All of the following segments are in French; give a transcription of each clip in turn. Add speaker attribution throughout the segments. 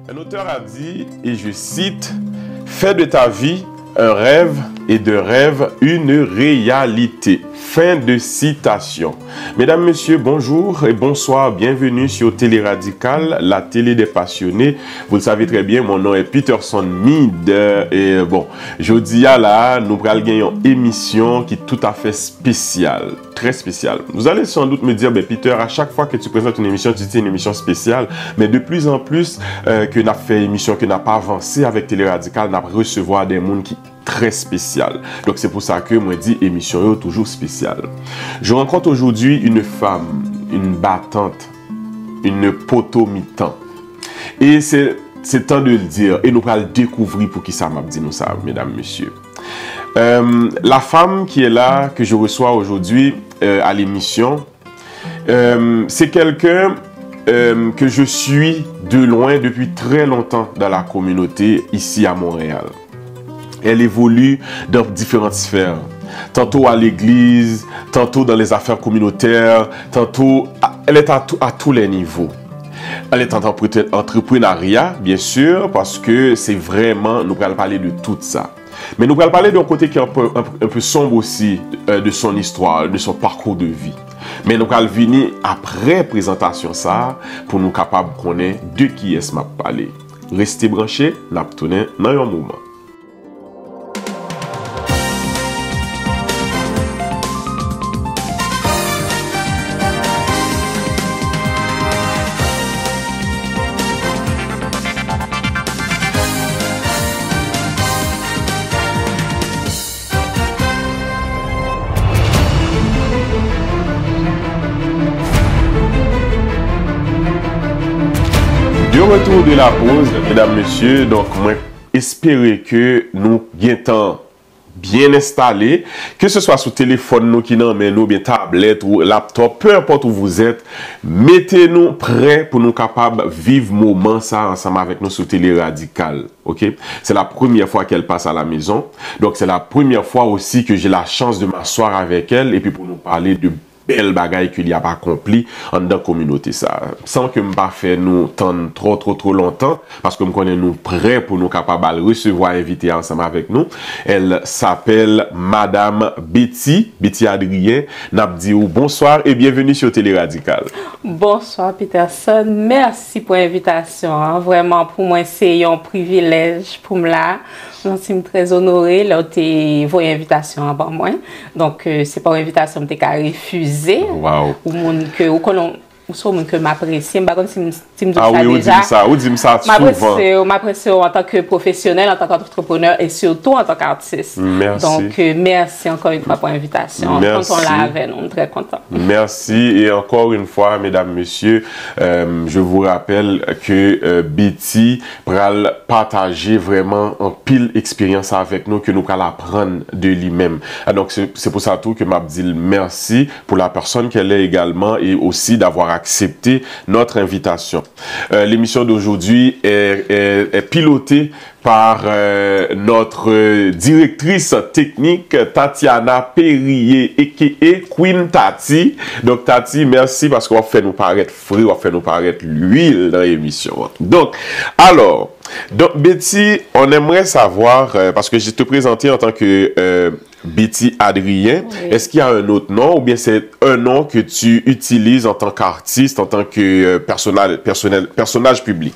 Speaker 1: Un auteur a dit, et je cite, « Fais de ta vie un rêve et de rêve une réalité. » Fin de citation. Mesdames, Messieurs, bonjour et bonsoir. Bienvenue sur Télé Radical, la télé des passionnés. Vous le savez très bien, mon nom est Peterson Mead. Et bon, jeudi là, nous allons gagner une émission qui est tout à fait spéciale. Très spéciale. Vous allez sans doute me dire, ben Peter, à chaque fois que tu présentes une émission, tu dis une émission spéciale. Mais de plus en plus que nous avons fait une émission qui n'a pas avancé avec Télé Radical, nous avons recevoir des gens qui très spécial. Donc c'est pour ça que moi dis émission est toujours spéciale. Je rencontre aujourd'hui une femme, une battante, une potomitan. Et c'est temps de le dire et nous allons le découvrir pour qui ça m'a dit nous ça, mesdames, messieurs. La femme qui est là, que je reçois aujourd'hui à l'émission, c'est quelqu'un que je suis de loin depuis très longtemps dans la communauté ici à Montréal. Elle évolue dans différentes sphères, tantôt à l'église, tantôt dans les affaires communautaires, tantôt, elle est à tous les niveaux. Elle est en entrepreneuriat, bien sûr, parce que c'est vraiment, nous allons parler de tout ça. Mais nous allons parler d'un côté qui est un peu sombre aussi de son histoire, de son parcours de vie. Mais nous allons venir après présentation ça, pour nous capables de connaître de qui est-ce m'a parlé. Restez branchés, nous allons tourner dans un moment. De retour de la pause, mesdames, messieurs, donc moi espérer que nous gagnons bien installés, que ce soit sur téléphone nous qui n'en nous bien tablette ou laptop, peu importe où vous êtes, mettez-nous prêts pour nous capables de vivre moment ça ensemble avec nous sur Télé Radical. Ok, c'est la première fois qu'elle passe à la maison, donc c'est la première fois aussi que j'ai la chance de m'asseoir avec elle et puis pour nous parler de belle bagaille qu'il y a pas accompli en dans la communauté ça sans que m'pas fait nous tendre trop longtemps parce que me connais nous prêts pour nous capable de recevoir invité ensemble avec nous. Elle s'appelle Madame Betty Adrien. N'a dit bonsoir et bienvenue sur Télé Radical.
Speaker 2: Bonsoir Peterson, merci pour l'invitation. Hein. Vraiment pour moi c'est un privilège pour moi là. Je suis très honorée là tu vos invitations avant moi. Donc c'est pas une invitation que tu as refusé.
Speaker 1: Wow.
Speaker 2: Ou monde que ou monde que m'apprécie, si
Speaker 1: ah oui, ou dis ça souvent.
Speaker 2: M'apprécie en tant que professionnel, en tant qu'entrepreneur et surtout en tant qu'artiste.
Speaker 1: Merci.
Speaker 2: Donc merci encore une fois pour l'invitation.
Speaker 1: Merci.
Speaker 2: Quand on l'a avec nous, très content.
Speaker 1: Merci et encore une fois, mesdames, messieurs, je vous rappelle que Betty pral partager vraiment en pile expérience avec nous que nous pral apprendre de lui-même. Donc c'est pour ça tout que m'a dit merci pour la personne qu'elle est également et aussi d'avoir accepté notre invitation. L'émission d'aujourd'hui est pilotée par notre directrice technique Tatiana Perrier et Queen Tati. Donc Tati, merci parce qu'on va faire nous paraître frais, on va faire nous paraître l'huile dans l'émission. Donc Betty, on aimerait savoir, parce que je te présentais en tant que Betty Adrien, oui. Est-ce qu'il y a un autre nom ou bien c'est un nom que tu utilises en tant qu'artiste, en tant que personnage public?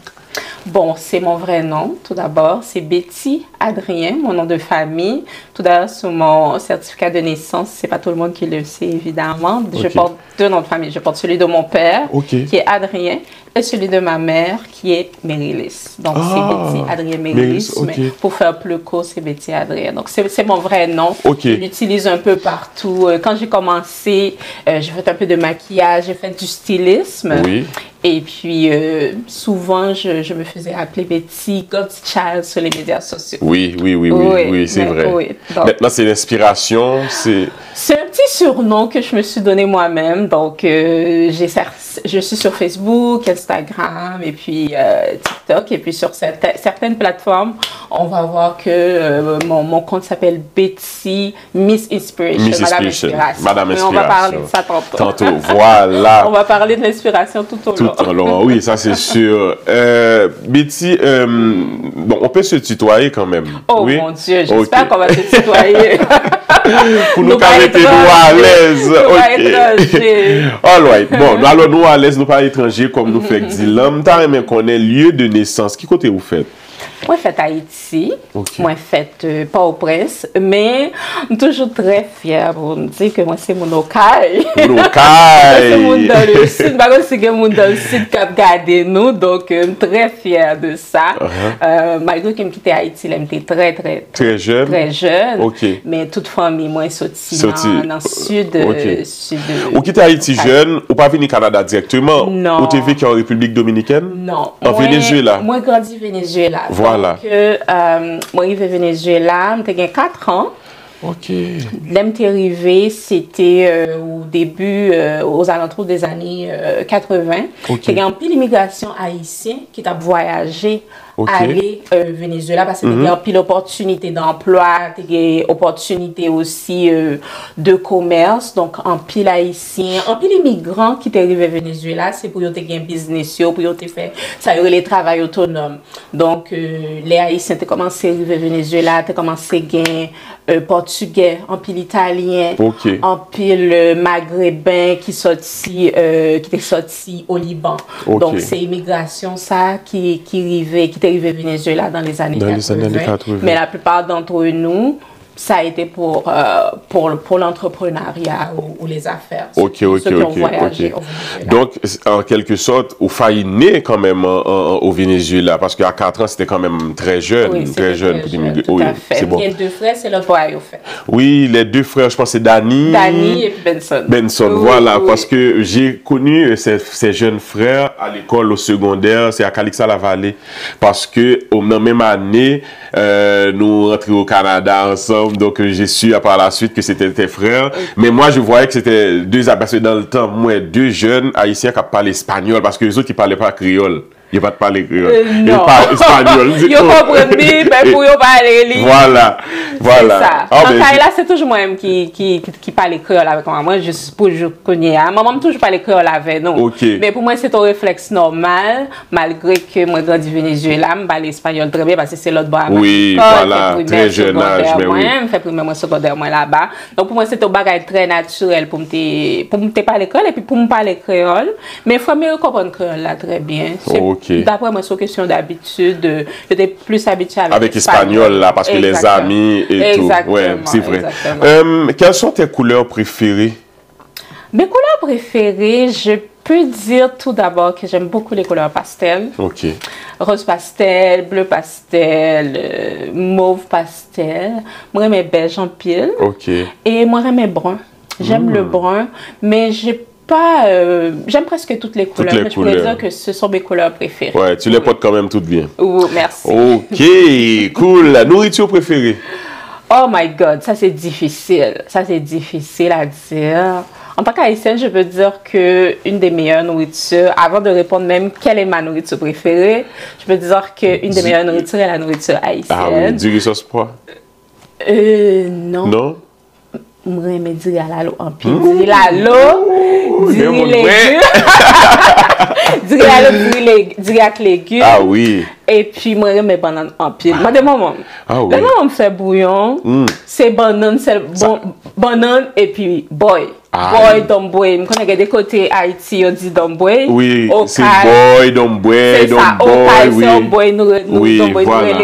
Speaker 2: Bon, c'est mon vrai nom, tout d'abord. C'est Betty Adrien, mon nom de famille. Tout d'abord, sur mon certificat de naissance, c'est pas tout le monde qui le sait, évidemment. Okay. Je porte deux noms de famille. Je porte celui de mon père, qui est Adrien, et celui de ma mère, qui est Mérilis. Donc, c'est Betty Adrien Mérilis, mais pour faire plus court, c'est Betty Adrien. Donc, c'est mon vrai nom. Je l'utilise un peu partout. Quand j'ai commencé, j'ai fait un peu de maquillage, j'ai fait du stylisme.
Speaker 1: Oui.
Speaker 2: Et puis, souvent, je me faisais appeler Betty Godchild sur les médias sociaux.
Speaker 1: Oui, c'est vrai.
Speaker 2: Oui. Donc,
Speaker 1: maintenant, c'est l'inspiration, c'est
Speaker 2: un petit surnom que je me suis donné moi-même. Donc, je suis sur Facebook, Instagram et puis TikTok. Et puis, sur certaines plateformes, on va voir que mon compte s'appelle Betty Miss Inspiration.
Speaker 1: Miss Inspiration. Madame Inspiration.
Speaker 2: Mais on va parler de ça tantôt.
Speaker 1: Tantôt, voilà.
Speaker 2: On va parler de l'inspiration tout au long.
Speaker 1: Tout au long, oui, ça c'est sûr. Betty, bon, on peut se tutoyer quand même.
Speaker 2: Oh
Speaker 1: oui?
Speaker 2: Mon Dieu, j'espère qu'on va se tutoyer.
Speaker 1: Pour nous mettre nous à l'aise. Ok. All right. Bon, alors nous à l'aise, nous pas étrangers comme nous fait dit l'homme. T'as aimé connaître lieu de naissance. Qui côté vous faites?
Speaker 2: Moi, je fais Haïti.
Speaker 1: Okay.
Speaker 2: Moi, je fais Port-au-Prince. Mais je suis toujours très fière pour me dire que moi, c'est mon ocaille.
Speaker 1: Mon ocaille.
Speaker 2: C'est mon dans le sud. Par contre, c'est que mon dans le sud qui a gardé nous. Donc, je suis très fière de ça. Malgré que je quitté Haïti, j'étais très jeune. Très jeune.
Speaker 1: Okay.
Speaker 2: Mais toute famille, moi, sorti dans le sud.
Speaker 1: Okay.
Speaker 2: Sud
Speaker 1: ou quitté Haïti jeune, ou pas venu au Canada directement?
Speaker 2: Non.
Speaker 1: Ou t'es vécu en République Dominicaine?
Speaker 2: Non.
Speaker 1: En Venezuela?
Speaker 2: Moi, grandi au Venezuela.
Speaker 1: Voilà.
Speaker 2: Donc, moi, arrivé au Venezuela, j'ai 4 ans.
Speaker 1: Ok.
Speaker 2: Là, je suis arrivé, c'était au début, aux alentours des années 80. Okay. Il y a un peu d'immigration haïtienne qui a voyagé aller au Venezuela parce qu'il y a un peu d'opportunités d'emploi, il y a opportunités aussi de commerce. Donc, un peu haïtien, un peu d'immigrants qui sont arrivés au Venezuela, c'est pour qu'ils aient un business, pour qu'ils fassent ça, les travail autonome. Donc, les haïtiens ont commencé à arriver au Venezuela, ont commencé à gagner portugais, un peu l'italien, un peu le maghrébin qui est sorti au Liban. Donc, c'est l'immigration, ça, qui est arrivé au Venezuela dans les années 80. Mais la plupart d'entre nous, ça a été pour l'entrepreneuriat ou les affaires.
Speaker 1: Ok. Donc, en quelque sorte, vous failli né quand même au Venezuela, parce qu'à 4 ans, c'était quand même très jeune.
Speaker 2: Oui,
Speaker 1: très jeune pour immigrer.
Speaker 2: Tout à fait. Bon. Il y a 2 frères, c'est le toit au fait.
Speaker 1: Oui, les 2 frères, je pense c'est Danny.
Speaker 2: Danny et puis Benson.
Speaker 1: Benson, voilà, parce que j'ai connu ces jeunes frères à l'école, au secondaire, c'est à Calixa-la-Vallée. Parce que, dans la même année, nous rentrons au Canada ensemble. Donc, j'ai su par la suite que c'était tes frères. Mais moi, je voyais que c'était 2 parce que dans le temps, moi, 2 jeunes haïtiens qui parlaient espagnol parce que les autres, ils ne parlaient pas créole. Il ne va pas parler créole.
Speaker 2: Non.
Speaker 1: Il parle espagnol.
Speaker 2: Ils comprennent bien, mais pour eux parler.
Speaker 1: Voilà.
Speaker 2: C'est ça. Dans ce cas-là, c'est toujours moi-même qui parle créole avec moi. Moi, je suis pour je connais. Maman toujours parle créole avec nous.
Speaker 1: Okay.
Speaker 2: Mais pour moi, c'est un réflexe normal, malgré que moi, grandi au Venezuela, je parle espagnol très bien parce que c'est l'autre bas.
Speaker 1: Oui, voilà. Très jeune âge.
Speaker 2: Moi, je fais primaire, secondaire, moi là-bas. Donc, pour moi, c'est un bagage très naturel pour me parler créole et puis pour me parler créole. Mais il faut mieux comprendre créole là très bien. D'après moi, c'est une question d'habitude. J'étais plus habituée avec
Speaker 1: espagnol là, parce que les amis et tout. Ouais, c'est vrai. Quelles sont tes couleurs préférées?
Speaker 2: Mes couleurs préférées, je peux dire tout d'abord que j'aime beaucoup les couleurs pastel.
Speaker 1: Ok.
Speaker 2: Rose pastel, bleu pastel, mauve pastel. Moi, j'aime beige en pile.
Speaker 1: Ok.
Speaker 2: Et moi, j'aime brun. J'aime le brun, mais j'aime presque toutes les couleurs, mais je pourrais dire que ce sont mes couleurs préférées.
Speaker 1: Ouais, tu les portes quand même toutes bien.
Speaker 2: Oh, merci.
Speaker 1: Ok, cool. La nourriture préférée?
Speaker 2: Oh my God, ça c'est difficile. Ça c'est difficile à dire. En tant qu'haïtienne, je peux dire que une des meilleures nourritures, avant de répondre même quelle est ma nourriture préférée, je peux dire qu'une des meilleures nourritures est la nourriture haïtienne.
Speaker 1: Ah oui, du riz sauce pois?
Speaker 2: Non.
Speaker 1: Non?
Speaker 2: Moi, je me dis à l'eau en pile. Diri l'eau, diri légumes. Diri l'eau, diri avec légumes.
Speaker 1: Ah oui.
Speaker 2: Et puis, moi, je mets banane en pile. Moi, de moment.
Speaker 1: Ah oui.
Speaker 2: Le moment me fait bouillon, c'est banane, banane et puis boy. Boy, domboy. Je connais des côtés Haïti, on dit domboy.
Speaker 1: Oui, c'est boy, domboy, domboy.
Speaker 2: Oui, c'est boy, nous
Speaker 1: voilà.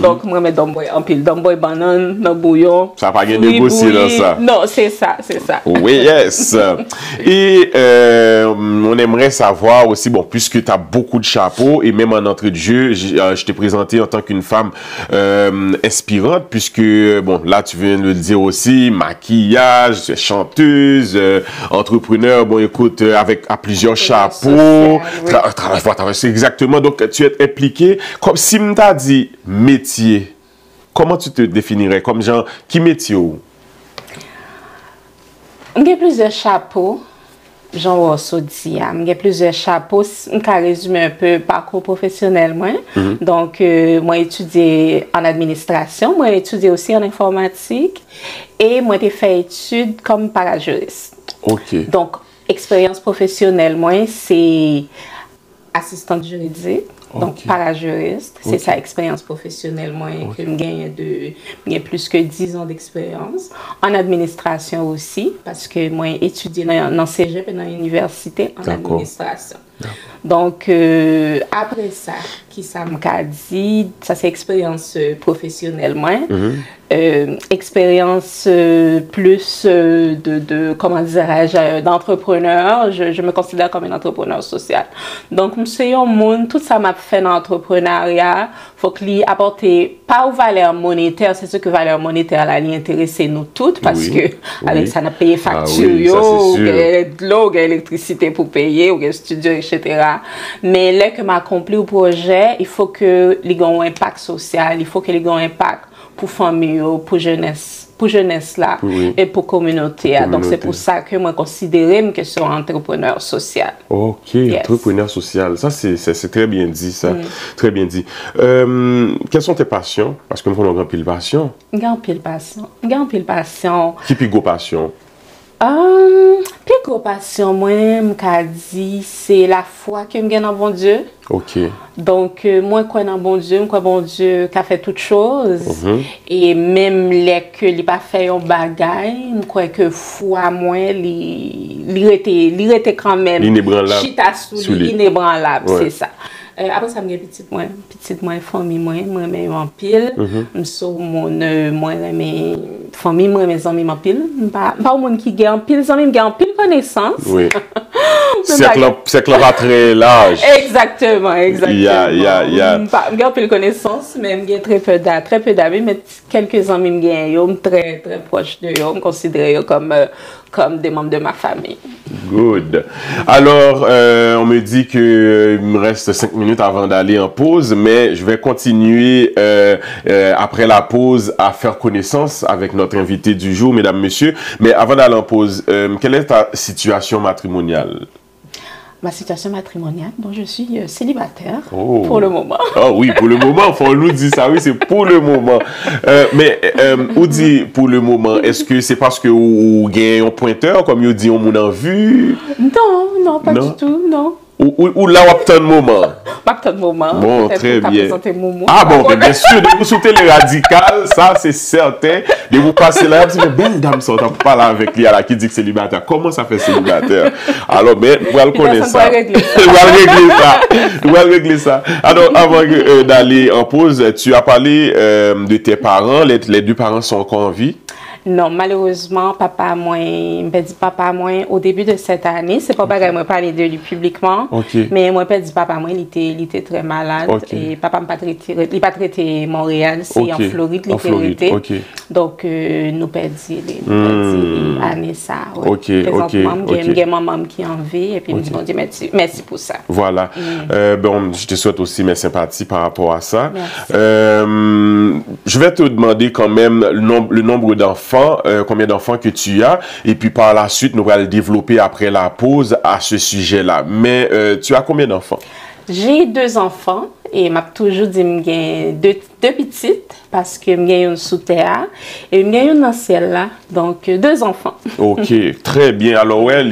Speaker 2: Donc, moi, je mets domboy en pile. Domboy, banane, dans bouillon.
Speaker 1: Ça n'a pas gagné négocier dans ça.
Speaker 2: Non, c'est ça, c'est ça.
Speaker 1: Oui, yes. Et on aimerait savoir aussi, bon, puisque tu as beaucoup de chapeaux, et même en entrée de jeu, je t'ai présenté en tant qu'une femme inspirante, puisque, bon, là, tu viens de le dire aussi, maquillage, tu es chanteuse, entrepreneur, bon, écoute, à plusieurs chapeaux, c'est exactement, donc tu es impliqué, comme si on t'a dit métier, comment tu te définirais, comme genre, qui métier ou?
Speaker 2: J'ai plusieurs chapeaux, Jean Sodi, j'ai plusieurs chapeaux. Je vais résumer un peu le parcours professionnel. Donc, moi, j'ai étudié en administration, moi, j'ai étudié aussi en informatique et moi, j'ai fait études comme parajuriste.
Speaker 1: OK.
Speaker 2: Donc, expérience professionnelle, moi, c'est assistante juridique. Donc, parajuriste, c'est ça, expérience professionnelle, moi, que j'ai plus que 10 ans d'expérience. En administration aussi, parce que moi, j'ai étudié dans cégep et dans l'université en administration. Donc, après ça, qui ça m'a dit, ça c'est expérience professionnelle, moi. Expérience plus comment dirais-je, d'entrepreneur. Je me considère comme un entrepreneur social. Donc, monsieur monde, tout ça m'a fait dans l'entrepreneuriat. Faut que lui apporte pas aux valeurs monétaires, c'est sûr que valeur monétaire là, lui intéresser nous toutes parce que avec ça, on a payé facture, de l'eau, l'électricité pour payer, ou le studio, etc. Mais là que m'a accompli au projet, il faut que les gens aient un impact social, il faut que les gens aient un impact pour famille, pour jeunesse là, et pour communauté. Donc c'est pour ça que moi considère que je suis un entrepreneur social.
Speaker 1: OK, entrepreneur social. Ça c'est très bien dit ça. Très bien dit. Quelles sont tes passions? Parce que nous avons une grande passion.
Speaker 2: Grande pile passion.
Speaker 1: Qui puis go passion?
Speaker 2: Plus gros passion, moi, je dit, c'est la foi que je gagne dans bon Dieu.
Speaker 1: OK.
Speaker 2: Donc, moi, je crois dans bon Dieu, qui a fait toutes choses. Et même les que il pas fait un bagaille, je crois que foi, moi, il était quand même inébranlable, c'est ça. Après ça, je suis petite famille, moi, en pile. Je suis mes famille, mes amis en pile. Pas au monde qui gagne en pile, amis qui en pile connaissance.
Speaker 1: Oui. C'est que va très large.
Speaker 2: Exactement. Il y a en pile connaissance, mais j'ai très peu d'amis, mais quelques amis me gagnent, très très proches de eux, me considère comme des membres de ma famille.
Speaker 1: Good. Alors, on me dit qu'il me reste 5 minutes avant d'aller en pause, mais je vais continuer après la pause à faire connaissance avec notre invité du jour, mesdames, messieurs. Mais avant d'aller en pause, quelle est ta situation matrimoniale?
Speaker 2: Ma situation matrimoniale, donc je suis célibataire pour le moment.
Speaker 1: Ah oui, pour le moment, on nous dit ça, oui, c'est pour le moment. Mais, on dit pour le moment, est-ce que c'est parce que vous avez un pointeur, comme vous dit, on m'a en vue?
Speaker 2: Non, pas du tout, non.
Speaker 1: Ou là, on obtient un moment?
Speaker 2: Pas de moment.
Speaker 1: Bon, très bien. Ah bon, bien sûr, de vous sauter les radicales, ça c'est certain. De vous passer là, vous dites, ben dame, ça, on ne pas là avec lui qui dit que c'est célibataire. Comment ça fait célibataire? Alors, mais, vous allez connaître ça. Vous allez régler ça. Alors, avant d'aller en pause, tu as parlé de tes parents. Les deux parents sont encore en vie?
Speaker 2: Non, malheureusement, papa au début de cette année, c'est pas pareil, moi parler de lui publiquement, mais moi dit papa moi il était très malade et papa m'a pas traité Montréal, c'est en Floride l'était. Donc nous perdit année ça. J'ai maman qui en vie et puis me dit bon Dieu merci pour ça.
Speaker 1: Voilà. Bon, je te souhaite aussi mes sympathies par rapport à ça. Je vais te demander quand même le nombre d'enfants. Combien d'enfants que tu as, et puis par la suite, nous allons le développer après la pause à ce sujet-là. Mais tu as combien d'enfants?
Speaker 2: J'ai 2 enfants, et m'a toujours dit que j'ai deux petites, parce que j'ai une sous terre, et j'ai une dans celle-là, donc 2 enfants. Ok,
Speaker 1: très bien. Alors, ouais,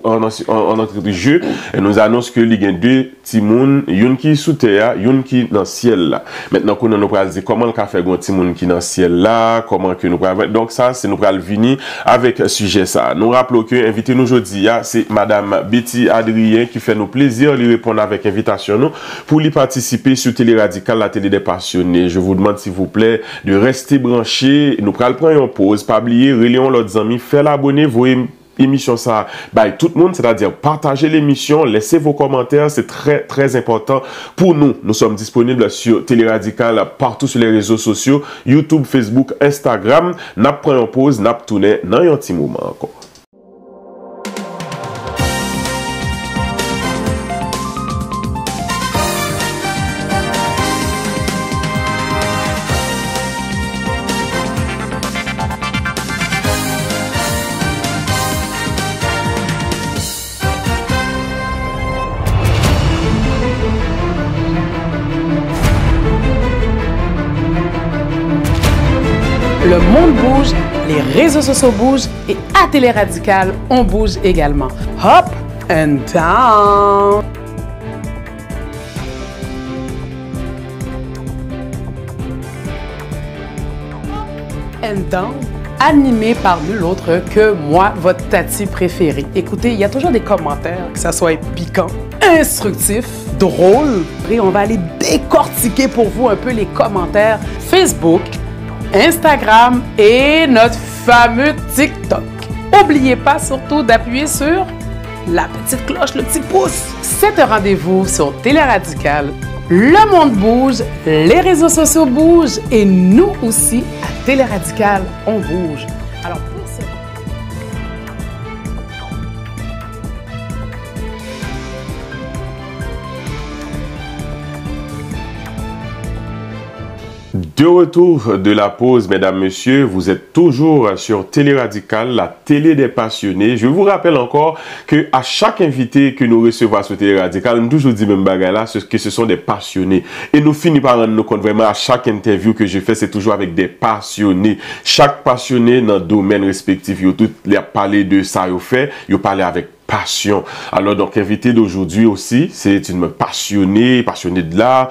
Speaker 1: en entrée de jeu, elle nous annonce que il y a 2 timouns, une qui est sous terre, une qui est dans le ciel là. Maintenant, nous allons dire comment on fait un timoun qui est dans le ciel là, comment que nous allons. Donc, ça, c'est nous allons venir avec un sujet ça. Nous rappelons que l'invité nous aujourd'hui, c'est Madame Betty Adrien qui fait nous plaisir de lui répondre avec invitation nous pour lui participer sur Télé Radical, la télé des passionnés. Je vous demande s'il vous plaît de rester branché. Nous allons prendre une pause, pas oublier, relayons leurs amis, faites l'abonner, vous émission ça tout le monde, c'est-à-dire partagez l'émission, laissez vos commentaires, c'est très très important pour nous. Nous sommes disponibles sur Télé Radical partout sur les réseaux sociaux, YouTube, Facebook, Instagram. N'a pris en pause, n'a tourné dans un petit moment encore.
Speaker 3: le monde bouge, les réseaux sociaux bougent et à Télé Radical, on bouge également. Up and down! And down, animé par nul autre que moi, votre tati préférée. Écoutez, il y a toujours des commentaires, que ça soit piquant, instructif, drôle. Et on va aller décortiquer pour vous un peu les commentaires Facebook, Instagram et notre fameux TikTok. N'oubliez pas surtout d'appuyer sur la petite cloche, le petit pouce. C'est un rendez-vous sur Télé Radical. Le monde bouge, les réseaux sociaux bougent et nous aussi, à Télé Radical, on bouge. Alors, pour ce...
Speaker 1: De retour de la pause, mesdames, messieurs, vous êtes toujours sur Télé Radical, la télé des passionnés. Je vous rappelle encore que à chaque invité que nous recevons sur Télé Radical, nous toujours dit même bagarre là, que ce sont des passionnés. Et nous finissons par rendre compte vraiment à chaque interview que je fais, c'est toujours avec des passionnés. Chaque passionné dans le domaine respectif, ils ont tous parlé de ça, ils ont fait, ils ont parlé avec passion. Alors donc invité d'aujourd'hui aussi, c'est une passionnée de l'art.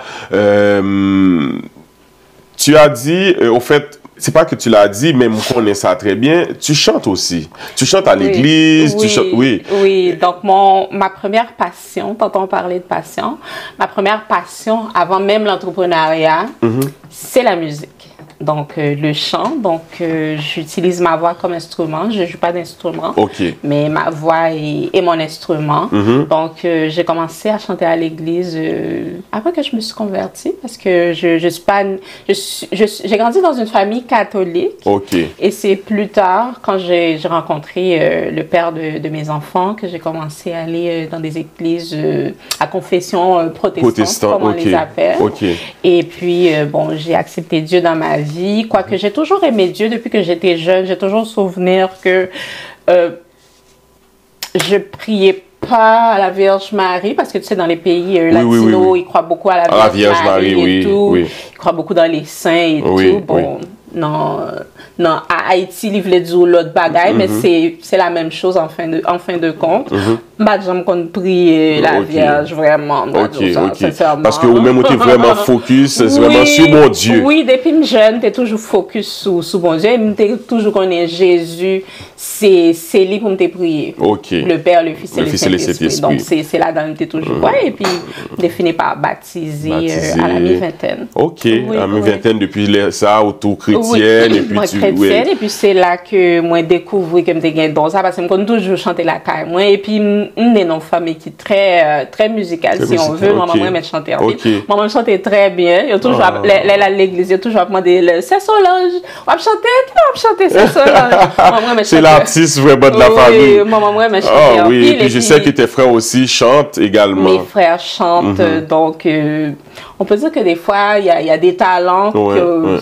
Speaker 1: Tu as dit, au fait, c'est pas que tu l'as dit, mais on connaît ça très bien, tu chantes aussi. Tu chantes à l'église, tu chantes, oui.
Speaker 2: Oui, donc ma première passion, quand on parlait de passion, ma première passion, avant même l'entrepreneuriat, c'est la musique. Donc, le chant, donc j'utilise ma voix comme instrument. Je ne joue pas d'instrument, mais ma voix est mon instrument. Donc, j'ai commencé à chanter à l'église après que je me suis convertie parce que j'ai grandi dans une famille catholique. Et c'est plus tard, quand j'ai rencontré le père de mes enfants, que j'ai commencé à aller dans des églises à confession protestante, comme on les appelle. Et puis, bon, j'ai accepté Dieu dans ma vie. Quoique j'ai toujours aimé Dieu depuis que j'étais jeune. J'ai toujours souvenir que je priais pas à la Vierge Marie parce que tu sais dans les pays latinos ils croient beaucoup à la Vierge Marie et tout. Ils croient beaucoup dans les saints et tout. Bon, non, à Haïti, ils voulaient dire l'autre bagaille, mais c'est la même chose en fin de compte. J'aime qu'on prie la Vierge vraiment.
Speaker 1: Parce que vous-même, vous êtes vraiment focus, vraiment sur mon Dieu.
Speaker 2: Oui, depuis jeune, tu es toujours focus sur mon Dieu. Tu es toujours connais Jésus, c'est lui pour te prier. Le Père, le Fils et le Saint-Esprit. Donc, c'est là-dedans que tu es toujours. Et puis, tu finis par baptiser à la mi-vingtaine.
Speaker 1: À mi-vingtaine, depuis ça, auto-chrétienne.
Speaker 2: Et puis, c'est là que moi, j'ai découvert que je suis dans ça parce que je toujours chanter la caille. Et puis, on est une famille qui est très musicale, si on veut. Maman, moi, je chantais en ville. Maman chantait très bien. Il y a toujours, à l'église, il y a toujours demandé, c'est Solange. On va chanter, c'est Solange.
Speaker 1: C'est l'artiste vraiment de la famille.
Speaker 2: Maman, moi, je chantais en ville.
Speaker 1: Et puis, je sais que tes frères aussi chantent également.
Speaker 2: Mes frères chantent, donc, on peut dire que des fois, il y a des talents que...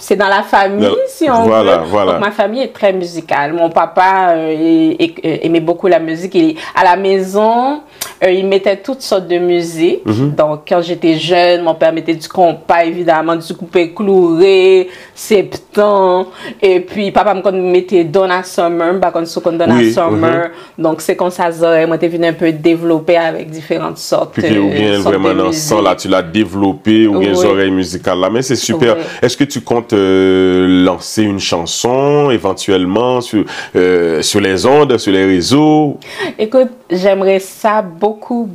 Speaker 2: C'est dans la famille, si on veut. Donc, ma famille est très musicale. Mon papa aimait beaucoup la musique. À la maison, il mettait toutes sortes de musique. Donc, quand j'étais jeune, mon père mettait du compas, évidemment, du coupé clouré, septembre. Et puis, papa me mettait Donna Summer, Summer. Donc, c'est comme ça, moi, t'es venu un peu développer avec différentes sortes de musique. Puis, vraiment, dans ce sens-là,
Speaker 1: tu l'as développé, ou bien les oreilles musicales là. Mais c'est super. Est-ce que tu comptes lancer une chanson éventuellement sur les ondes, sur les réseaux?
Speaker 2: Écoute, j'aimerais ça beaucoup.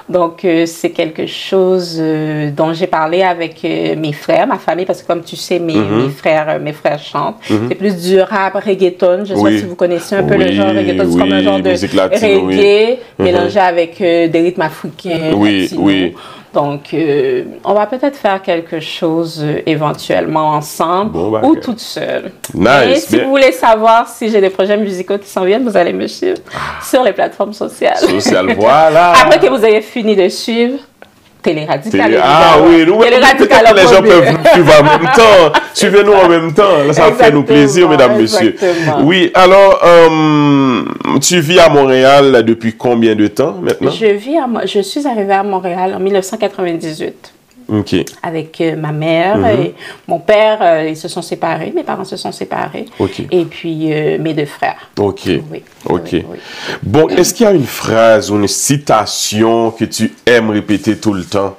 Speaker 2: Donc, c'est quelque chose dont j'ai parlé avec mes frères, ma famille, parce que comme tu sais, mes frères chantent. C'est plus du rap reggaeton. Je ne sais pas si vous connaissez un peu le genre reggaeton. C'est comme un genre de reggae mélangé avec des rythmes africains. Donc, on va peut-être faire quelque chose éventuellement ensemble ou toute seule. Et si vous voulez savoir si j'ai des projets musicaux qui s'en viennent, vous allez me suivre sur les plateformes sociales.
Speaker 1: Voilà.
Speaker 2: Après que vous ayez fini de suivre, Télé Radical.
Speaker 1: Télé Radical, les gens peuvent suivre en même temps. Suivez-nous en même temps. Là, ça fait nous plaisir, mesdames, messieurs. Oui, alors, tu vis à Montréal depuis combien de temps maintenant?
Speaker 2: Je suis arrivée à Montréal en 1998.
Speaker 1: OK.
Speaker 2: Avec ma mère et mon père, ils se sont séparés, mes parents se sont séparés.
Speaker 1: OK.
Speaker 2: Et puis mes 2 frères.
Speaker 1: OK.
Speaker 2: Oui.
Speaker 1: OK.
Speaker 2: Oui, oui.
Speaker 1: Bon, est-ce qu'il y a une phrase ou une citation que tu aimes répéter tout le temps?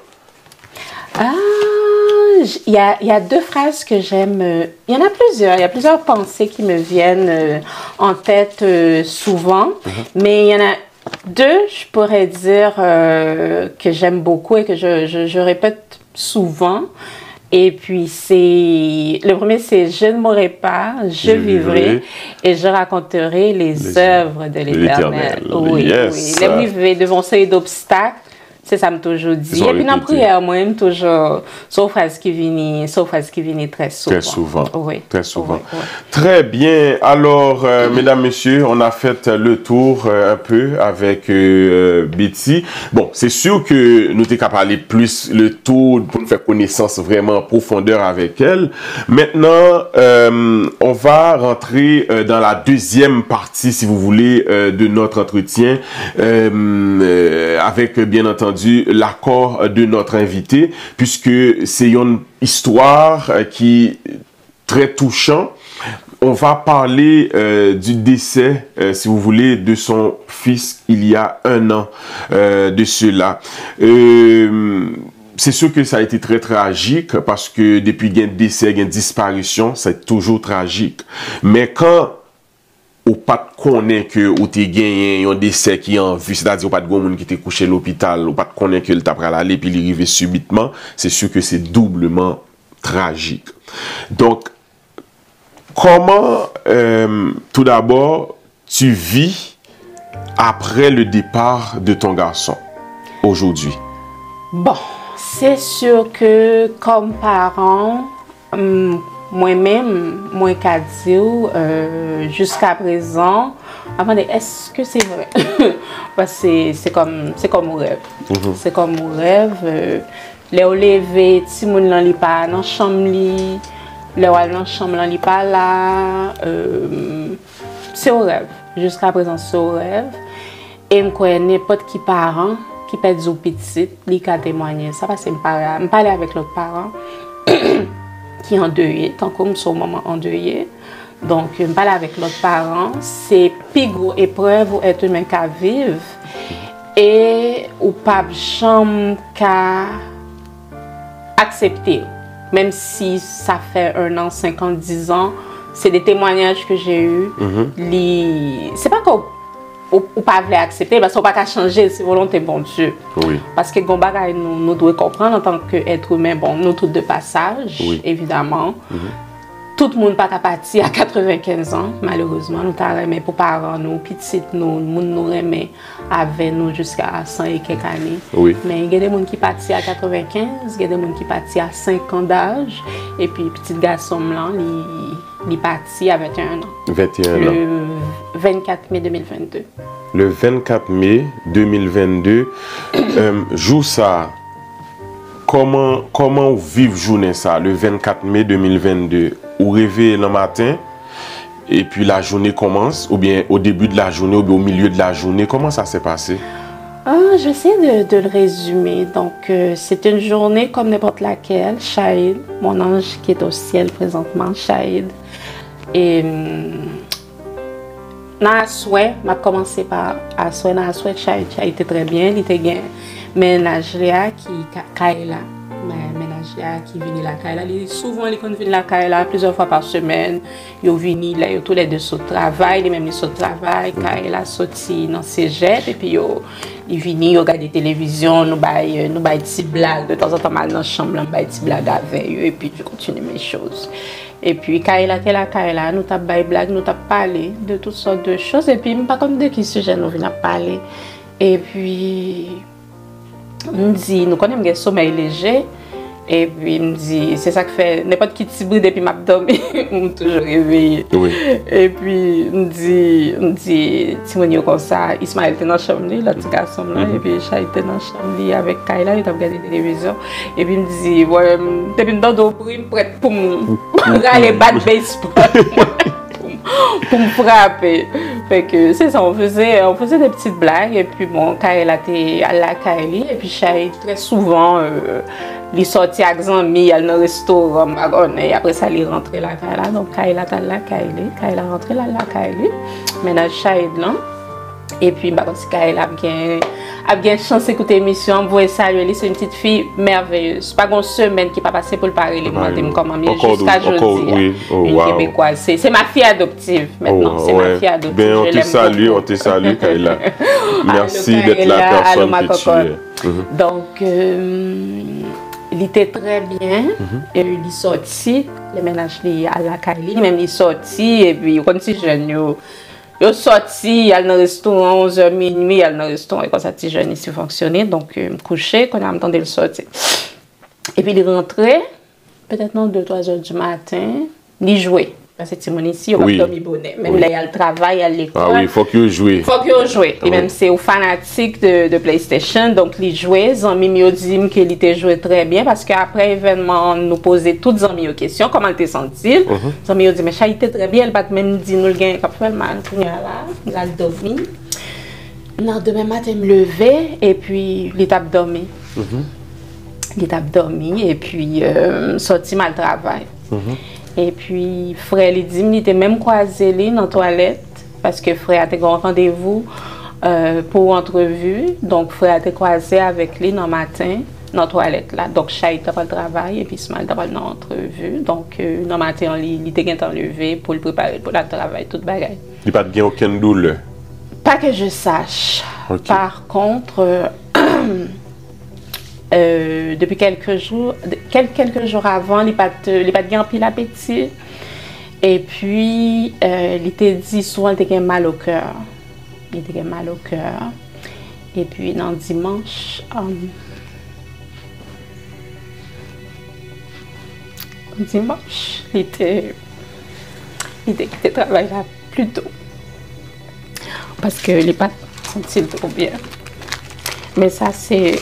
Speaker 2: Il y a 2 phrases que j'aime. Il y en a plusieurs. Il y a plusieurs pensées qui me viennent en tête souvent. Mais il y en a 2, je pourrais dire, que j'aime beaucoup et que je répète souvent. Et puis, le premier, c'est « Je ne mourrai pas, je vivrai et je raconterai les œuvres de l'Éternel. » Oui,
Speaker 1: yes.
Speaker 2: Oui. Les vivre devant ça d'obstacles. C'est ça me toujours dit. Et puis dans la prière, moi, j'aime toujours sauf phrase qui vient très souvent.
Speaker 1: Très souvent.
Speaker 2: Oui.
Speaker 1: Très souvent.
Speaker 2: Oui, oui.
Speaker 1: Très bien. Alors, mesdames, messieurs, on a fait le tour un peu avec Betty. Bon, c'est sûr que nous t'es qu'à parler plus le tour pour nous faire connaissance vraiment en profondeur avec elle. Maintenant, on va rentrer dans la deuxième partie, si vous voulez, de notre entretien avec, bien entendu, l'accord de notre invité, puisque c'est une histoire qui est très touchante. On va parler du décès, si vous voulez, de son fils il y a 1 an de cela. C'est sûr que ça a été très tragique parce que depuis qu'il y a un décès, il y a une disparition, c'est toujours tragique. Mais quand ou pas de connaître que ou t'es gagné un décès qui est en vue, c'est-à-dire ou pas de monde qui t'est couché à l'hôpital, ou pas de connaître que le t'a pris à l'aller puis il arrive subitement, c'est sûr que c'est doublement tragique. Donc, comment, tout d'abord, tu vis après le départ de ton garçon aujourd'hui?
Speaker 2: Bon, c'est sûr que comme parent, moi-même, moi qu'à dire, jusqu'à présent, attendez, est-ce que c'est vrai? Parce que c'est comme un rêve. C'est comme un rêve. Les au lever, si mon nan li pas dans chambre li, les wal dans chambre li pas là, c'est un rêve. Jusqu'à présent, c'est un rêve. Et je connais n'importe qui parent qui perd du petit, li ka témoigner. Ça parce que me parler avec l'autre parent qui est endeuillé, tant comme son maman endeuillé. Donc, je parle avec l'autre parent, c'est plus gros épreuve où être humain qu'à vivre et ou pas jamais qu'à accepter. Même si ça fait 1 an, 5 ans, 10 ans, c'est des témoignages que j'ai eus. C'est pas qu'on ou pas voulait accepter, parce qu'on ne peut pas changer, c'est volonté bon Dieu.
Speaker 1: Oui.
Speaker 2: Parce que nous devons comprendre en tant qu'être humain, bon, nous tous de passage, évidemment. Tout le monde n'a pas parti à 95 ans, malheureusement. Nous avons remis pour parents, nous, petites, nous remis avec nous jusqu'à 100 et quelques années.
Speaker 1: Oui.
Speaker 2: Mais il y a des gens qui partent à 95, il y a des gens qui partent à 5 ans d'âge, et puis petit garçon là, il est parti à 21 ans.
Speaker 1: 21 ans.
Speaker 2: Le 24 mai 2022.
Speaker 1: Le 24 mai 2022, jour ça, comment vous vivez journée ça, le 24 mai 2022? Vous rêvez le matin, et puis la journée commence, ou bien au début de la journée, ou bien au milieu de la journée, comment ça s'est passé?
Speaker 2: J'essaie de le résumer. Donc, c'est une journée comme n'importe laquelle. Shahid, mon ange qui est au ciel présentement, Shahid. Et dans la souhait, je commencé par la souhait. Dans la souhait, Shahid était très bien, il était bien. Mais Najlia qui est là, qui vient la Kaila, souvent ils viennent la Kaila plusieurs fois par semaine. Ils viennent là, tous les deux sur le travail, les mêmes sur le travail. Kaila sorti dans ses jets et puis ils viennent, ils regardent la télévision, nous baillons des petites blagues de temps en temps mal dans la chambre, nous baillons des petites blagues avec eux et puis je continue mes choses. Et puis Kaila était là, Kaila, nous avons des blagues, nous avons parlé de toutes sortes de choses et puis pas comme de qui sujet nous venons parler. Et puis on dit, nous connaissons un sommeil léger. Et puis il me dit, c'est ça que fait n'importe qui petit bruit depuis m'a dormi, on toujours réveillé. Oui. Et puis il me dit, Timonio comme ça, Ismaël était dans la chambre, le petit garçon là, et puis Chahid était dans la chambre avec Kaila, il a regardé la télévision. Et puis il me dit, ouais, depuis le temps pour me prête pour aller battre baseball. Pour me frapper. Fait que c'est ça, on faisait des petites blagues. Et puis bon, Kaila était à la Kaili. Et puis Chai, très souvent, il sortait avec Zami, il allait dans le restaurant, et après ça, il rentrait là, Kaila. Donc Kaila était là, Kaila rentrait là, Kaili. Maintenant, Chai est là. Et puis, si Kaila a bien chance d'écouter l'émission, vous voyez ça, c'est une petite fille merveilleuse. Pas une semaine qui n'est pas passée pour le parler, comment jusqu'à jeudi. Une Québécoise. C'est ma fille adoptive maintenant. C'est ma fille adoptive.
Speaker 1: Ben, on te salue, Kaila. Merci d'être la personne que tu es.
Speaker 2: Donc, il était très bien. Et il est sorti. Le ménage à la Kaili, même il est sorti. Et puis, quand il est jeune, il est sorti, il est dans le restaurant, 11h, minuit, il est dans le restaurant, et quand ça, petit jeune ici fonctionnait, donc il me couchait, quand on attendait le sortir. Et puis il rentrait, peut-être non 2-3 heures du matin, il jouait. Parce que Timon ici, il va dormir bonnet. Même là, il y a le travail, il y a l'école.
Speaker 1: Ah oui, il faut qu'il joue.
Speaker 2: Il faut qu'il joue. Et même c'est au fanatique de PlayStation, donc il jouait. Zami m'a dit qu'il était joué très bien parce qu'après l'événement, nous posait toutes Zami aux questions, comment il était senti. Zami m'a dit, mais Chai était très bien, elle va même dire, nous le gagne, quand il fait le mal, il a dormi. Non, demain matin, il me levait et puis il était dormi. Il était dormi et puis sorti mal travail. Et puis, frère, il était même croisé dans la toilette parce que frère a eu un rendez-vous pour entrevue. Donc, frère a été croisé avec lui dans le matin dans la toilette. Là. Donc, Chai était pas le travail et puis Ismaël était pas dans l'entrevue. Donc, dans le matin, il était enlevé pour le préparer pour le travail, toute bagaille.
Speaker 1: Il n'y a pas aucune douleur?
Speaker 2: Pas que je sache. Okay. Par contre, depuis quelques jours avant, il pas de pile appétit. Et puis, il était dit souvent qu'il était mal au cœur. Il était mal au cœur. Et puis, dans le dimanche, il était travaillé là plus tôt. Parce qu'il n'est pas senti trop bien. Mais ça, c'est...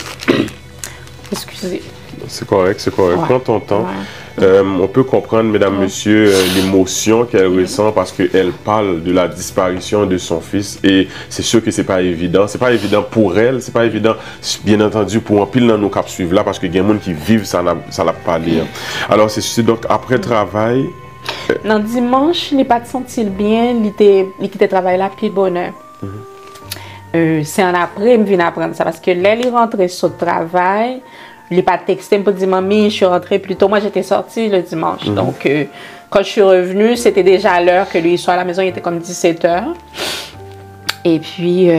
Speaker 2: Excusez.
Speaker 1: C'est correct, c'est correct. Prends ton temps. On peut comprendre, mesdames, messieurs, l'émotion qu'elle ressent parce qu'elle parle de la disparition de son fils et c'est sûr que c'est pas évident. C'est pas évident pour elle, c'est pas évident, bien entendu, pour un pile dans nos caps suivre là parce qu'il y a des gens qui vivent ça l'a pas dit. Alors, c'est donc après travail.
Speaker 2: Non, dimanche, il n'est pas senti bien, il était travaillé là, puis bonheur. C'est en après, il me vient apprendre ça parce que là, il est rentré sur le travail. Il n'est pas texté pour dire mamie, je suis rentrée plus tôt. Moi, j'étais sortie le dimanche. Donc, quand je suis revenue, c'était déjà l'heure que lui soit à la maison. Il était comme 17h. Et puis,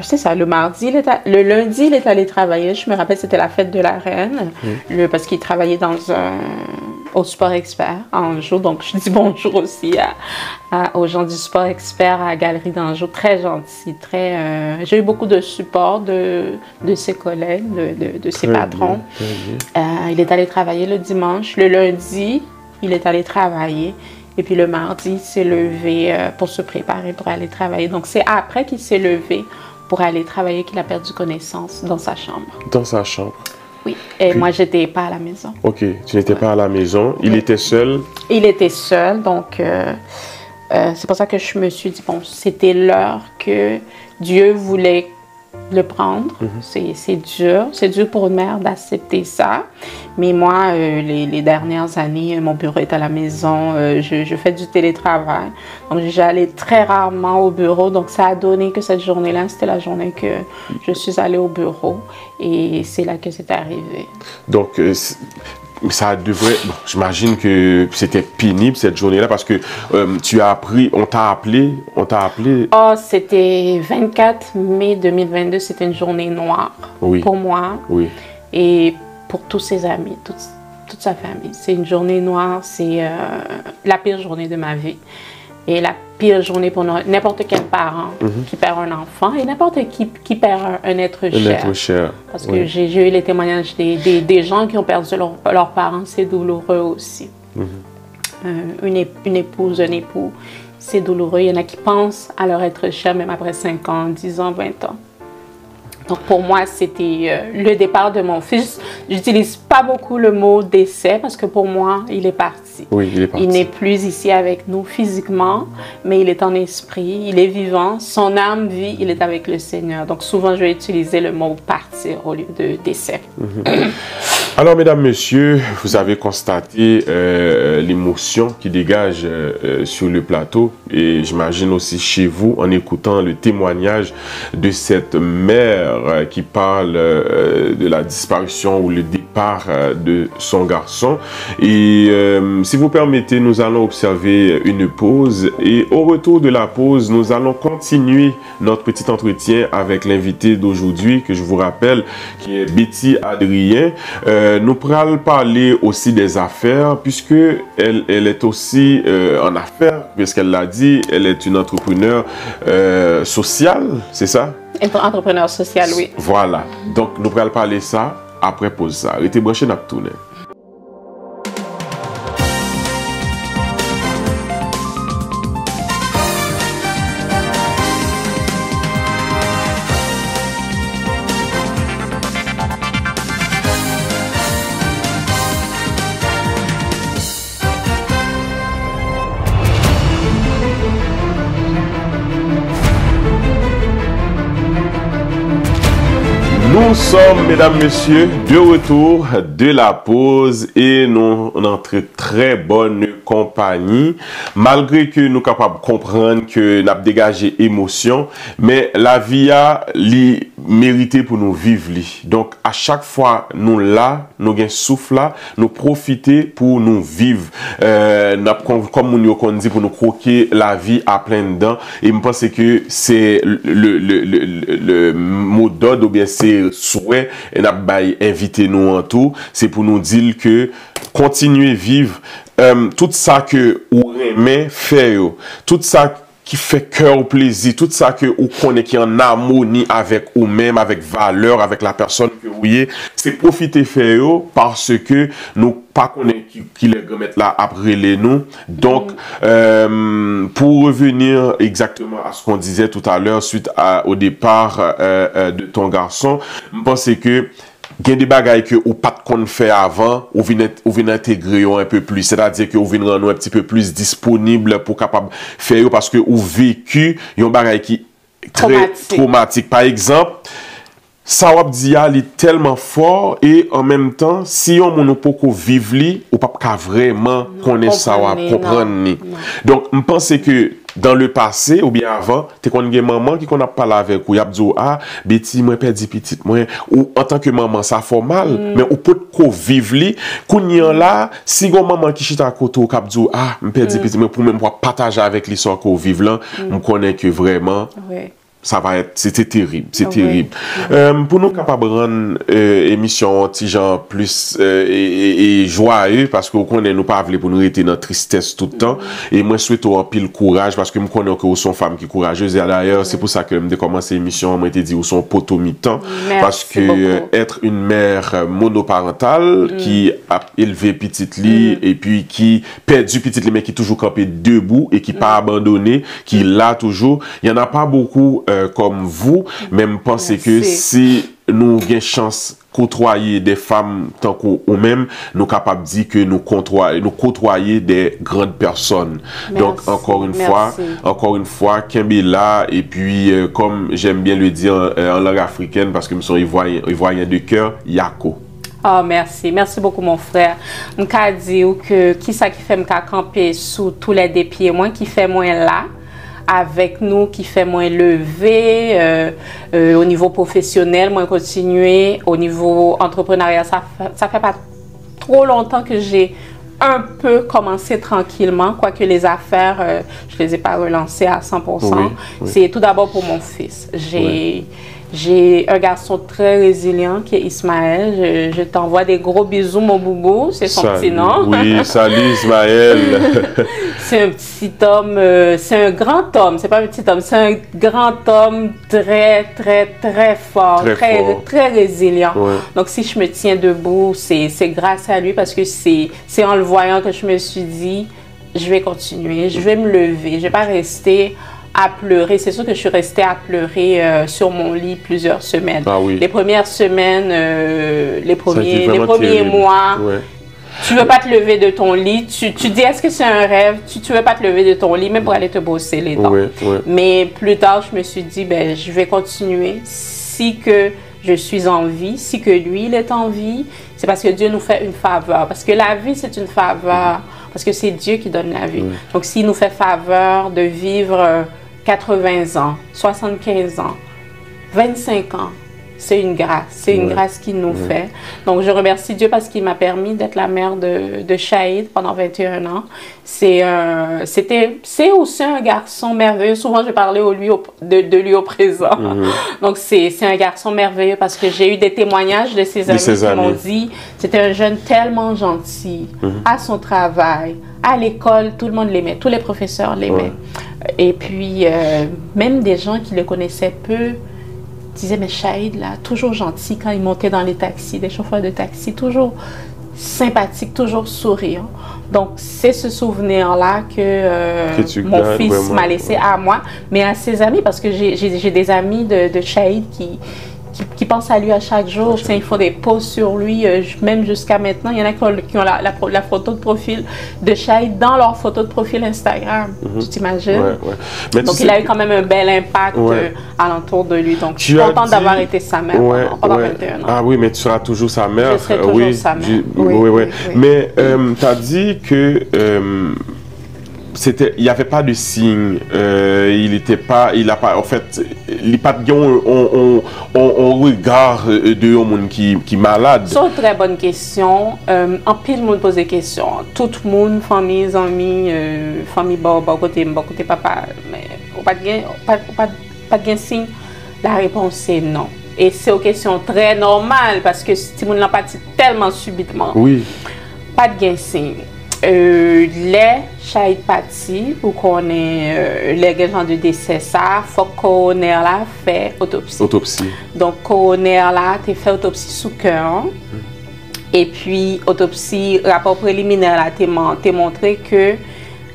Speaker 2: c'est ça, le mardi, le lundi, il est allé travailler. Je me rappelle, c'était la fête de la reine. Parce qu'il travaillait au Sport Expert à Anjou. Donc, je dis bonjour aussi aux gens du Sport Expert à la Galerie d'Anjou. Très gentil. J'ai eu beaucoup de support de ses collègues, de ses patrons. Il est allé travailler le dimanche. Le lundi, il est allé travailler. Et puis le mardi, il s'est levé pour se préparer pour aller travailler. Donc, c'est après qu'il s'est levé pour aller travailler qu'il a perdu connaissance dans sa chambre. Dans sa chambre? Oui. Et puis, moi, je n'étais pas à la maison.
Speaker 1: OK. Tu n'étais pas à la maison. Il était seul?
Speaker 2: Il était seul. Donc, c'est pour ça que je me suis dit, bon, c'était l'heure que Dieu voulait le prendre. C'est dur. C'est dur pour une mère d'accepter ça. Mais moi, les dernières années, mon bureau est à la maison. Je fais du télétravail. Donc, j'allais très rarement au bureau. Donc, ça a donné que cette journée-là, c'était la journée que je suis allée au bureau. Et c'est là que c'est arrivé.
Speaker 1: Donc, ça devrait... Bon, j'imagine que c'était pénible cette journée-là parce que tu as appris, on t'a appelé.
Speaker 2: Oh, c'était 24 mai 2022, c'était une journée noire pour moi et pour tous ses amis, toute sa famille. C'est une journée noire, c'est la pire journée de ma vie. Et la pire journée pour n'importe quel parent qui perd un enfant et n'importe qui perd un être cher. Parce que j'ai eu les témoignages des gens qui ont perdu leurs parents, c'est douloureux aussi. Une épouse, un époux, c'est douloureux. Il y en a qui pensent à leur être cher même après 5 ans, 10 ans, 20 ans. Donc pour moi, c'était le départ de mon fils. J'utilise pas beaucoup le mot décès parce que pour moi, il est parti.
Speaker 1: Oui, il est parti.
Speaker 2: Il n'est plus ici avec nous physiquement, mais il est en esprit, il est vivant, son âme vit, il est avec le Seigneur. Donc souvent, je vais utiliser le mot partir au lieu de décès.
Speaker 1: Alors, mesdames, messieurs, vous avez constaté l'émotion qui dégage sur le plateau et j'imagine aussi chez vous en écoutant le témoignage de cette mère qui parle de la disparition ou le départ de son garçon. Et si vous permettez, nous allons observer une pause et au retour de la pause, nous allons continuer notre petit entretien avec l'invité d'aujourd'hui que je vous rappelle qui est Betty Adrien. Nous pourrons parler aussi des affaires puisque elle est aussi en affaires, puisqu'elle l'a dit, elle est une entrepreneur sociale, c'est ça?
Speaker 2: Entrepreneur social, oui.
Speaker 1: Voilà, donc nous pourrons parler ça après pause ça. Restez branchés, n'a pas tourné. Nous sommes, mesdames, messieurs, de retour de la pause et nous entre très bonne compagnie. Malgré que nous sommes capables de comprendre que nous avons dégagé émotion, mais la vie a mérité pour nous vivre. Donc, à chaque fois, nous là, nous avons souffle là, nous profiter pour nous vivre. Comme nous dit, pour nous croquer la vie à plein dedans. Et je pense que c'est le mot d'ordre ou bien c'est souhait et n'a pas invité nous en tout, c'est pour nous dire que continuer vivre tout ça que ou aimez faire, tout ça qui fait cœur au plaisir, tout ça que vous connaissez qui est en harmonie avec vous-même, avec valeur, avec la personne que vous êtes, c'est profiter faire parce que nous pas connaître qui les remettent là après les nous. Donc, pour revenir exactement à ce qu'on disait tout à l'heure suite au départ de ton garçon, je pense que il y a des bagailles que ou pas qu'on fait avant, ou vient intégrer un peu plus, c'est-à-dire que ou vient rendre un petit peu plus disponible pour capable faire parce que ou vécu, il y a un bagaille qui très traumatique. Par exemple, ça wap di il est tellement fort et en même temps, si on ne peut pas vivre, ou pas vraiment connaître ça wap comprendre. Donc, je pense que dans le passé ou bien avant, tu connais maman qui qu'on a parlé avec ou y a dit ah Betty moi perdu petite moi ou en tant que maman ça fait mal mais ou peut ko vivre kounyan là si gon maman qui chita à côté ou cap dit ah me perdu petite mais pour même partager avec l'histoire qu'on vivre là on connaît que vraiment ça va être, c'était terrible, c'est terrible. Pour nous capables de rendre émission petit genre plus et joyeux parce que vous connaissez nous pas pour nous rester dans tristesse tout le temps et moi souhaite un pile courage parce que me connais que vous sont femmes qui courageuses et d'ailleurs c'est pour ça que me commencer l'émission moi te dit vous sont poteau mi-temps parce que être une mère monoparentale qui a élevé petite lit et puis qui perdu petite lit mais qui toujours campé debout et qui pas abandonné qui là toujours il y en a pas beaucoup comme vous, même pensez que si nous avons chance de côtoyer des femmes tant qu'on même, nous sommes capables de dire que nous côtoyer des grandes personnes. Merci, donc, encore une fois, Kembe là, et puis, comme j'aime bien le dire en langue africaine, parce que nous sommes ivoiriens de cœur, Yako.
Speaker 2: Oh, merci. Merci beaucoup, mon frère. Je veux dire que qui ça qui fait me camper sous tous les dépieds, moi qui fait moins là, avec nous, qui fait moins lever au niveau professionnel, moins continuer au niveau entrepreneuriat. Ça fait pas trop longtemps que j'ai un peu commencé tranquillement, quoique les affaires, je les ai pas relancées à 100%. Oui. C'est tout d'abord pour mon fils. J'ai un garçon très résilient qui est Ismaël. Je t'envoie des gros bisous, mon boubou. C'est son petit nom.
Speaker 1: Oui, salut Ismaël.
Speaker 2: C'est un petit homme, c'est un grand homme. C'est pas un petit homme, c'est un grand homme très, très, très fort, très résilient. Ouais. Donc, si je me tiens debout, c'est grâce à lui parce que c'est en le voyant que je me suis dit, je vais continuer, je vais me lever, je vais pas rester à pleurer. C'est sûr que je suis restée à pleurer sur mon lit plusieurs semaines.
Speaker 1: Ah oui.
Speaker 2: Les premières semaines, les premiers mois,
Speaker 1: ouais.
Speaker 2: Tu veux pas te lever de ton lit. Tu dis, est-ce que c'est un rêve? Tu veux pas te lever de ton lit, même pour aller te brosser les dents.
Speaker 1: Ouais, ouais.
Speaker 2: Mais plus tard, je me suis dit, ben, je vais continuer. Si que je suis en vie, si que lui, il est en vie, c'est parce que Dieu nous fait une faveur. Parce que la vie, c'est une faveur. Parce que c'est Dieu qui donne la vie. Donc, s'il nous fait faveur de vivre 80 ans, 75 ans, 25 ans, c'est une grâce. C'est une grâce qu'il nous fait. Donc, je remercie Dieu parce qu'il m'a permis d'être la mère de Shahid pendant 21 ans. C'est aussi un garçon merveilleux. Souvent, je parlais de lui au présent. Donc, c'est un garçon merveilleux parce que j'ai eu des témoignages de ses amis qui m'ont dit c'était un jeune tellement gentil à son travail, à l'école, tout le monde l'aimait, tous les professeurs l'aimaient. Et puis, même des gens qui le connaissaient peu disaient, mais Shahid, là, toujours gentil quand il montait dans les taxis, des chauffeurs de taxi, toujours sympathique, toujours souriant. Donc, c'est ce souvenir-là que mon fils m'a laissé à moi, mais à ses amis, parce que j'ai des amis de Shahid qui pensent à lui à chaque jour. Tiens, ils font des posts sur lui, même jusqu'à maintenant. Il y en a qui ont la photo de profil de Shahid dans leur photo de profil Instagram. Tu t'imagines? Donc, il a eu quand même un bel impact alentour de lui. Donc, je suis contente d'avoir été sa mère pendant 21 ans.
Speaker 1: Ah oui, mais tu seras toujours sa mère.
Speaker 2: Je serai toujours sa mère.
Speaker 1: Oui. Mais tu as dit que il n'y avait pas de signe, en fait, il n'a pas de on regarde de monde qui est malade.
Speaker 2: C'est une très bonne question. En pile, monde pose des questions. Tout le monde, famille, amis, famille, côté papa, mais pas de signe. La réponse est non. Et c'est une question très normale parce que si on l'a parti tellement subitement.
Speaker 1: Oui.
Speaker 2: Pas de signe. Les Shahid parti pour qu'on ait les gens de décès, ça faut qu'on ait là fait autopsie. Donc qu'on ait là fait autopsie sous cœur. Et puis autopsie rapport préliminaire là t'es montré que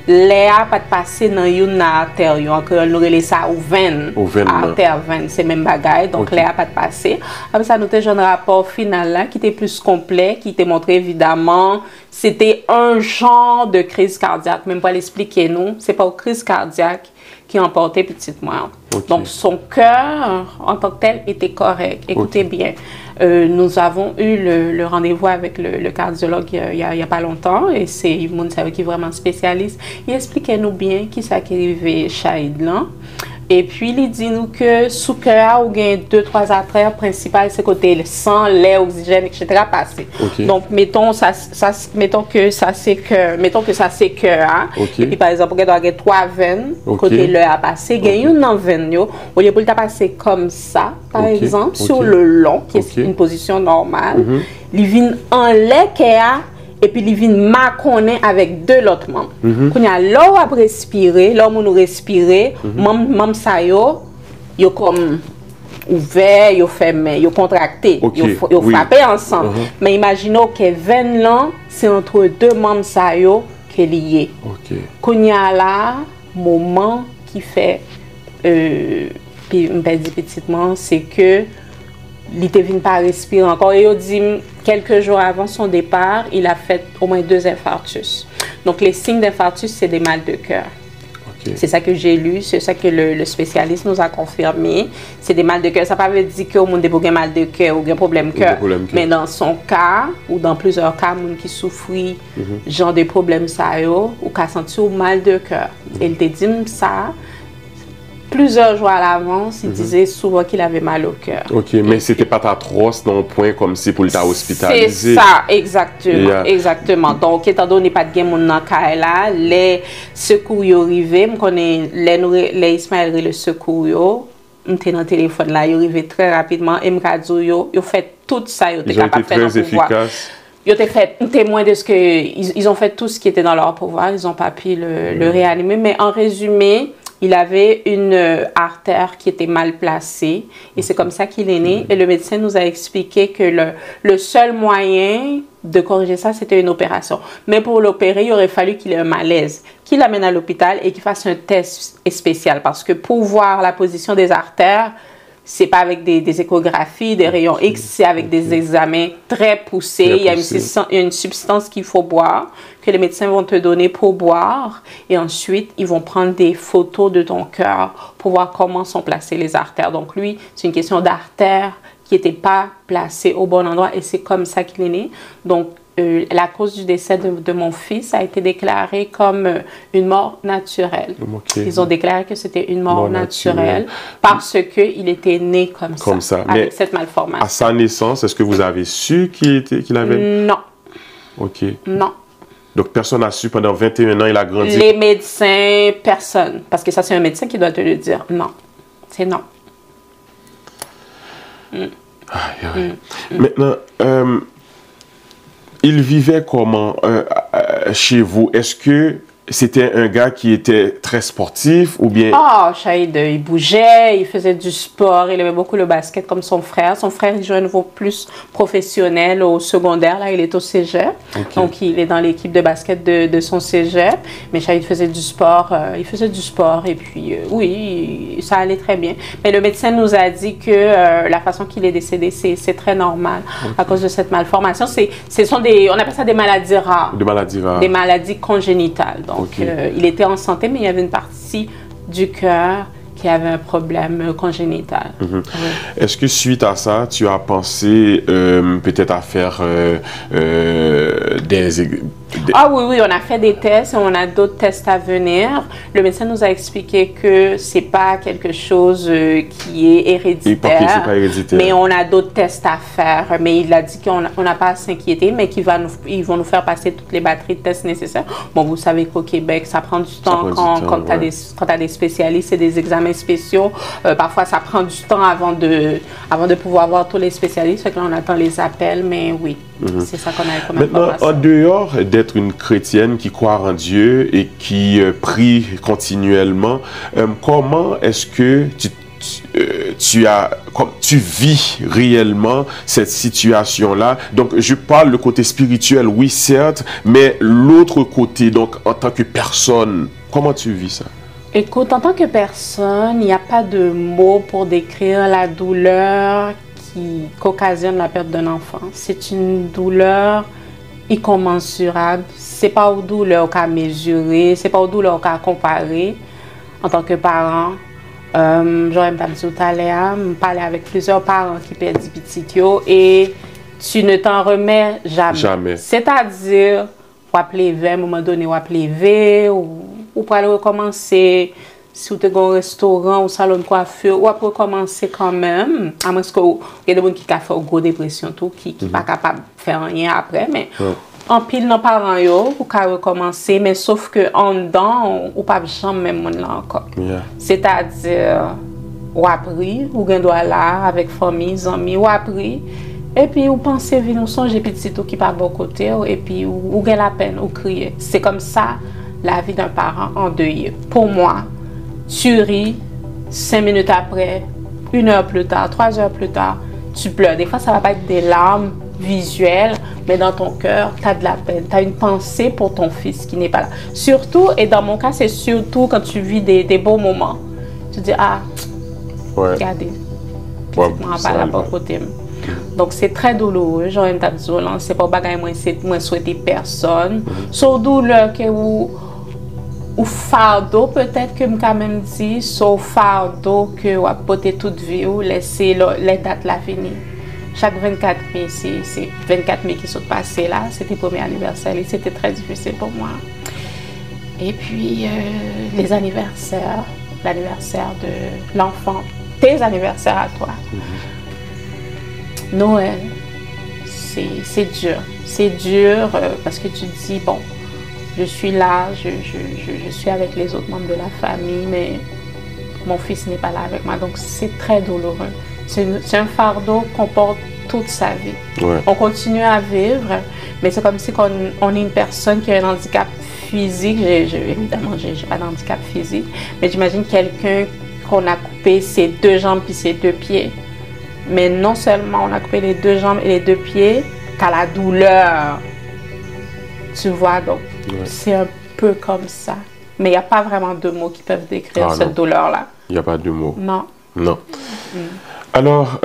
Speaker 2: l'air pas passé dans une artère, on nous relève ça ou veine, artère veine, c'est même bagaille, donc l'air pas passé. Après ça nous avons un rapport final là qui était plus complet, qui était montré évidemment c'était un genre de crise cardiaque, même pas l'expliquer nous, c'est pas une crise cardiaque qui a emporté petite moi. Donc son cœur en tant que tel était correct. Écoutez bien, nous avons eu le rendez-vous avec le cardiologue il y a pas longtemps et c'est Yvonne qui est vraiment spécialiste. Il expliquait nous bien qui ça qui arrivait Shahid là. Et puis, il dit nous que sous cœur, ou bien 2-3 artères principales, c'est côté le sang, l'air, l'oxygène, etc. passé. Donc, mettons que ça c'est cœur. Hein? Et puis, par exemple, il y a 3 veines, côté l'air à passer. Il y a une veine, au lieu de passer comme ça, par exemple, sur le long, qui est une position normale, il vient en l'air et puis il vient maconner avec 2 autres membres. Quand il y a l'eau à respirer, l'eau nous respirer, membres ça yo comme ouvert, yo fermé, yo contracté, yo frappé ensemble. Mais imaginons que veine là, c'est entre 2 membres ça yo qui est lié. Quand il y a là moment qui fait puis me dit petitement, c'est que il ne vient pas respirer encore. Et il dit, quelques jours avant son départ, il a fait au moins 2 infarctus. Donc, les signes d'infarctus, c'est des mal de cœur. C'est ça que j'ai lu, c'est ça que le spécialiste nous a confirmé. C'est des mal de cœur. Ça ne veut pas dire qu'au monde a un mal de cœur ou un problème de cœur. Mais dans son cas, ou dans plusieurs cas, les gens qui souffrent genre de problèmes, ou qui ont senti un mal de cœur. Et il te dit ça. Plusieurs jours à l'avance, il disait souvent qu'il avait mal au cœur.
Speaker 1: Mais c'était pas atroce non point comme si pour l'état hospitalisé.
Speaker 2: C'est ça, exactement. Exactement. Donc, étant donné pas de monde dans le là, les secours y arrivaient, je connais les Ismaël le secours yo, j'étais dans le téléphone là, ils arrivaient très rapidement et me dit yo fait tout ça, ils étaient capables de faire dans le pouvoir. Ils ont fait témoin de ce que ils ont fait tout ce qui était dans leur pouvoir, ils n'ont pas pu le réanimer, mais en résumé, Il avait une artère qui était mal placée et c'est comme ça qu'il est né. Et le médecin nous a expliqué que le seul moyen de corriger ça, c'était une opération. Mais pour l'opérer, il aurait fallu qu'il ait un malaise, qu'il l'amène à l'hôpital et qu'il fasse un test spécial. Parce que pour voir la position des artères, c'est pas avec des échographies, des rayons X, c'est avec des examens très poussés. Il y a une substance qu'il faut boire, que les médecins vont te donner pour boire. Et ensuite, ils vont prendre des photos de ton cœur pour voir comment sont placées les artères. Donc lui, c'est une question d'artère qui n'était pas placée au bon endroit et c'est comme ça qu'il est né. Donc, la cause du décès de mon fils a été déclarée comme une mort naturelle. Okay. Ils ont déclaré que c'était une mort naturelle parce qu'il était né comme ça, avec cette malformation.
Speaker 1: À sa naissance, est-ce que vous avez su qu'il avait...
Speaker 2: Non.
Speaker 1: OK.
Speaker 2: Non.
Speaker 1: Donc, personne n'a su pendant 21 ans, il a grandi?
Speaker 2: Les médecins, personne. Parce que ça, c'est un médecin qui doit te le dire. Non. C'est non.
Speaker 1: Maintenant, il vivait comment chez vous? Est-ce que c'était un gars qui était très sportif ou bien...
Speaker 2: Ah, Shahid, il bougeait, il faisait du sport, il aimait beaucoup le basket comme son frère. Son frère, il joue à un niveau plus professionnel au secondaire, là, il est au cégep. Okay. Donc, il est dans l'équipe de basket de son cégep. Mais Shahid faisait du sport, et puis, oui, ça allait très bien. Mais le médecin nous a dit que la façon qu'il est décédé, c'est très normal à cause de cette malformation. On appelle ça des maladies rares.
Speaker 1: Des maladies rares.
Speaker 2: Des maladies congénitales. Donc, il était en santé, mais il y avait une partie du cœur qui avait un problème congénital.
Speaker 1: Est-ce que suite à ça, tu as pensé peut-être à faire
Speaker 2: Ah oui, on a fait des tests, on a d'autres tests à venir. Le médecin nous a expliqué que c'est pas quelque chose qui est héréditaire, mais on a d'autres tests à faire. Mais il a dit qu'on n'a pas à s'inquiéter, mais qu'ils vont nous faire passer toutes les batteries de tests nécessaires. Bon, vous savez qu'au Québec, ça prend du temps quand tu as des spécialistes et des examens spéciaux. Parfois, ça prend du temps avant de pouvoir voir tous les spécialistes. Fait que là, on attend les appels, mais oui. C'est ça qu'on a comme
Speaker 1: information. Maintenant, en dehors d'être une chrétienne qui croit en Dieu et qui prie continuellement, comment est-ce que tu vis réellement cette situation-là? Donc, je parle le côté spirituel, oui, certes, mais l'autre côté, donc, en tant que personne, comment tu vis ça?
Speaker 2: Écoute, en tant que personne, il n'y a pas de mots pour décrire la douleur qu'occasionne la perte d'un enfant. C'est une douleur incommensurable. C'est pas une douleur qu'à mesurer, c'est pas une douleur qu'à comparer. En tant que parent, j'aurais parlé avec plusieurs parents qui perdent des petits et tu ne t'en remets jamais. C'est-à-dire, on va lever à un moment donné, on va lever ou pour aller recommencer. Si vous avez un restaurant ou un salon de coiffure, ou après recommencer quand même, à moins qu'il y ait des gens qui ont fait une grosse dépression, qui ne sont pas capables de faire rien après, mais en pile, nos parents, vous pouvez recommencer, mais sauf qu'en dedans, vous ne pouvez jamais même là encore. C'est-à-dire, vous appris, vous avez là avec famille, amis, vous appris, et puis vous pensez, vous songez petit tout qui part de vos côtés, et puis vous avez la peine, vous criez. C'est comme ça la vie d'un parent endeuillé. Pour moi, tu ris, 5 minutes après, 1 heure plus tard, 3 heures plus tard, tu pleures. Des fois, ça ne va pas être des larmes visuelles, mais dans ton cœur, tu as de la peine. Tu as une pensée pour ton fils qui n'est pas là. Surtout, et dans mon cas, c'est surtout quand tu vis des beaux moments. Tu dis, regardez, je ne suis pas là pour côté. Donc, c'est très douloureux. Genre, une tape violence, c'est pas bagaille, moi, souhaiter personne. Sauf douleur que ou fardeau peut-être que quand même dit sauf fardeau que ou apporter toute vie ou laisser les dates la finir. Chaque 24 mai, c'est 24 mai qui sont passés là, c'était le premier anniversaire et c'était très difficile pour moi. Et puis les anniversaires, l'anniversaire de l'enfant, tes anniversaires à toi. Noël, c'est dur. C'est dur parce que tu te dis bon, je suis là, je suis avec les autres membres de la famille, mais mon fils n'est pas là avec moi. Donc, c'est très douloureux. C'est un fardeau qu'on porte toute sa vie.
Speaker 1: Ouais.
Speaker 2: On continue à vivre, mais c'est comme si on est une personne qui a un handicap physique. Évidemment, j'ai pas d'handicap physique, mais j'imagine quelqu'un qu'on a coupé ses 2 jambes puis ses 2 pieds. Mais non seulement on a coupé les 2 jambes et les 2 pieds, t'as la douleur. Tu vois, donc c'est un peu comme ça. Mais il n'y a pas vraiment de mots qui peuvent décrire cette douleur-là.
Speaker 1: Il n'y a pas de mots.
Speaker 2: Non.
Speaker 1: Non. Alors,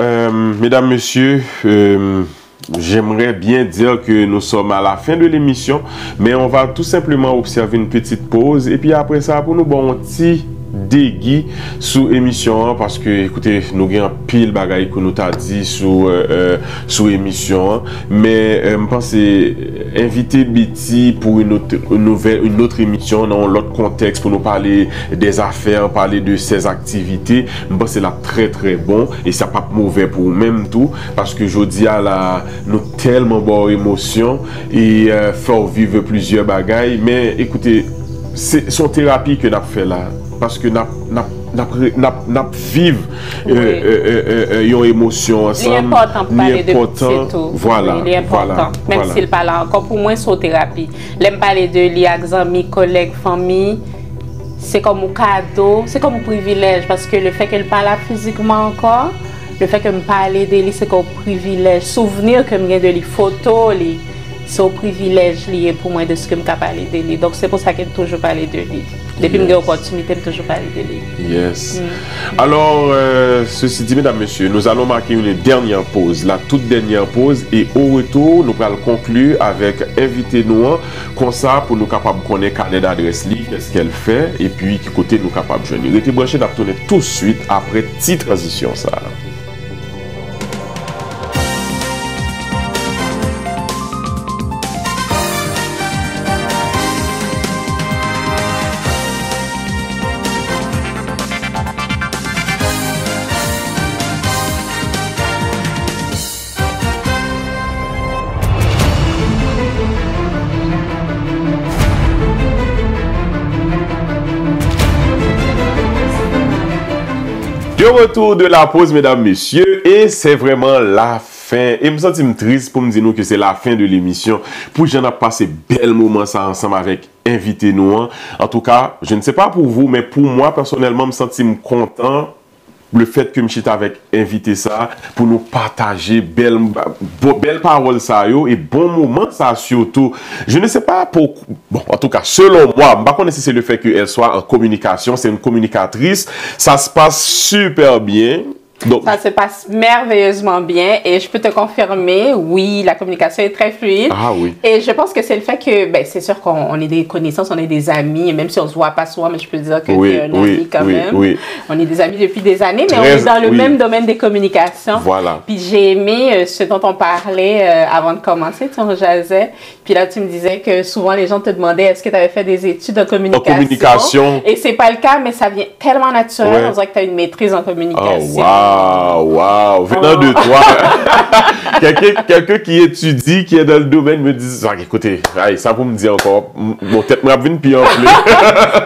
Speaker 1: mesdames, messieurs, j'aimerais bien dire que nous sommes à la fin de l'émission, mais on va tout simplement observer une petite pause. Et puis après ça, pour nous, bon, un petit déguis sous émission, parce que, écoutez, nous avons pile bagaille que nous t'a dit sous émission, mais je pense inviter Betty pour une autre émission dans l'autre contexte pour nous parler des affaires, parler de ses activités. Je pense que c'est là très très bon et ça pas mauvais pour même tout, parce que je dis à la nous tellement bonne émotion et faire vivre plusieurs bagailles, mais écoutez, c'est son thérapie que nous avons fait là. Parce que nous vivons une émotion ensemble.
Speaker 2: L'important pour parler de c'est tout.
Speaker 1: Voilà.
Speaker 2: Oui, l'important. Même s'il parle encore, pour moi, c'est thérapie. L'aime parler de lui avec amis, collègues, famille. C'est comme un cadeau, c'est comme un privilège. Parce que le fait qu'elle parle physiquement encore, le fait que me parler de lui, c'est comme un privilège. Souvenir que me de lui, photo, c'est un privilège lié pour moi de ce que je parle de lui. Donc c'est pour ça que je toujours parlé de lui. Depuis que j'ai l'opportunité, je toujours parler de lui.
Speaker 1: Yes. Alors, ceci dit, mesdames, messieurs, nous allons marquer une dernière pause, la toute dernière pause, et au retour, nous allons conclure avec invité nous, comme ça, pour nous capables de connaître carnet d'adresse libre, qu'est-ce qu'elle fait, et puis, qui côté nous capables de joindre. Restez branchés d'abtonner tout de suite après petite transition, ça. De retour de la pause, mesdames, messieurs, et c'est vraiment la fin. Et je me sens triste pour me dire que c'est la fin de l'émission. Pour j'en ai passé bel moment ça ensemble avec invité nous. En tout cas, je ne sais pas pour vous, mais pour moi, personnellement, je me sens content. Le fait que je suis avec invité ça pour nous partager belle parole ça yo, et bon moment ça surtout. Je ne sais pas pourquoi. Bon, en tout cas, selon moi, je ne sais pas si c'est le fait qu'elle soit en communication, c'est une communicatrice. Ça se passe super bien. Donc,
Speaker 2: ça se passe merveilleusement bien et je peux te confirmer, oui, la communication est très fluide.
Speaker 1: Ah oui.
Speaker 2: Et je pense que c'est le fait que, ben, c'est sûr qu'on est des connaissances, on est des amis, même si on ne se voit pas souvent, mais je peux dire que tu es un ami quand même. Oui. On est des amis depuis des années, mais on est dans le même domaine des communications.
Speaker 1: Voilà.
Speaker 2: Puis j'ai aimé ce dont on parlait avant de commencer, tu jasais. Puis là, tu me disais que souvent les gens te demandaient est-ce que tu avais fait des études en communication. En communication. Et c'est pas le cas, mais ça vient tellement naturel. Ouais. On dirait que tu as une maîtrise en communication.
Speaker 1: Oh, wow. Venant de toi, quelqu'un qui étudie, qui est dans le domaine, me dit écoutez, ça vous me dire encore, mon tête m'a venu pire en plus.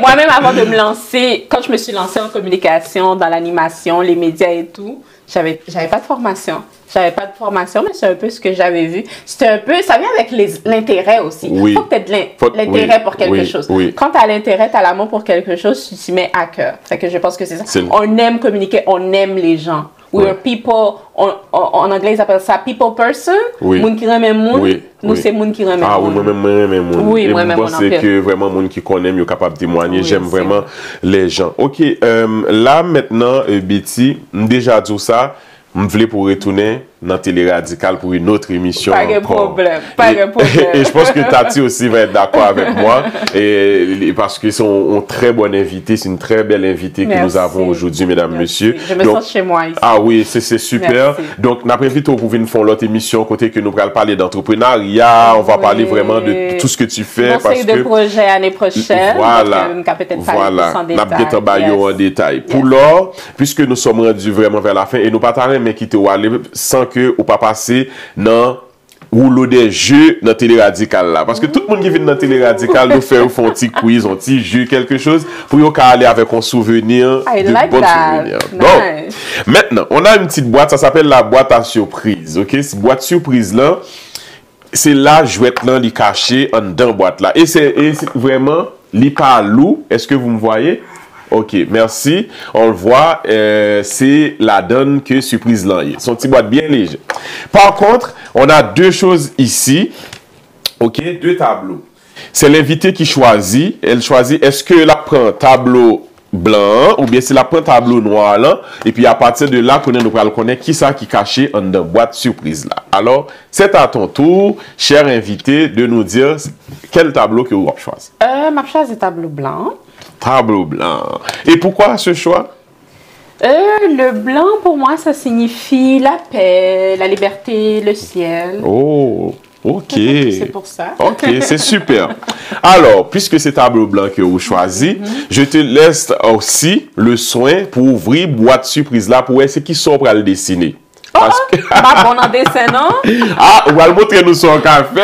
Speaker 2: Moi-même, avant de me lancer, quand je me suis lancée en communication, dans l'animation, les médias et tout, j'avais pas de formation. J'avais pas de formation, mais c'est un peu ce que j'avais vu. C'était un peu, ça vient avec l'intérêt aussi. Il faut que tu aies de l'intérêt pour quelque chose. Oui. Quand tu as l'intérêt, tu as l'amour pour quelque chose, tu t'y mets à cœur. Fait que je pense que c'est ça. On aime communiquer, on aime les gens. We're people, en anglais ils appellent ça people person. Moun qui remet moun. Nous c'est moun qui remet moun.
Speaker 1: Ah oui, moi-même moun.
Speaker 2: Oui, moi-même
Speaker 1: moun. C'est que vraiment moun qui connaît, yo capable de témoigner. Oui, j'aime vraiment les gens. Ok, là maintenant, Betty, déjà dit ça. Je voulais pour retourner dans Télé Radical pour une autre émission.
Speaker 2: Pas de problème.
Speaker 1: Et je pense que Tati aussi va être d'accord avec moi. Et parce qu'ils sont un très bon invité. C'est une très belle invitée que nous avons aujourd'hui, mesdames, messieurs.
Speaker 2: Je me sens chez moi ici.
Speaker 1: Ah oui, c'est super. Merci. Donc, nous avons invité pour une faire l'autre émission, côté que nous allons parler d'entrepreneuriat. On va parler vraiment de tout ce que tu fais.
Speaker 2: Conseil de projet l'année prochaine.
Speaker 1: Voilà.
Speaker 2: Donc, peut-être parler plus en
Speaker 1: détail. En détail. Pour l'heure, puisque nous sommes rendus vraiment vers la fin, et nous partageons mais qui te aller sans que ou pas passer dans rouleau des jeux dans Télé Radical là. Parce que tout le monde qui vient dans Télé Radical nous fait un petit quiz, un petit jeu, quelque chose pour qu'on aller avec un souvenir.
Speaker 2: I like that.
Speaker 1: Nice.
Speaker 2: Bon,
Speaker 1: maintenant, on a une petite boîte, ça s'appelle la boîte à surprise. Ok, cette boîte surprise là, c'est la jouette là, qui cachée en dedans boîte là. Et c'est vraiment, li pas loup. Est-ce que vous me voyez? Ok, merci. On le voit, c'est la donne que surprise là. Son petit boîte bien léger. Par contre, on a deux choses ici. Ok, deux tableaux. C'est l'invité qui choisit. Elle choisit, est-ce que la prend tableau blanc ou bien c'est la prend tableau noir là. Et puis à partir de là, nous allons connaître qui ça qui est caché en dans boîte surprise là. Alors, c'est à ton tour, cher invité, de nous dire quel tableau que vous avez choisi.
Speaker 2: ma choisi tableau blanc.
Speaker 1: Tableau blanc. Et pourquoi ce choix?
Speaker 2: Le blanc, pour moi, ça signifie la paix, la liberté, le ciel.
Speaker 1: Oh, ok.
Speaker 2: C'est pour ça.
Speaker 1: Ok, c'est super. Alors, puisque c'est tableau blanc que vous choisissez, je te laisse aussi le soin pour ouvrir boîte surprise là pour voir ce qui sont pour le dessiner. Parce que...
Speaker 2: bah, bon en dessin, non?
Speaker 1: Ah, on va le montrer nous son café.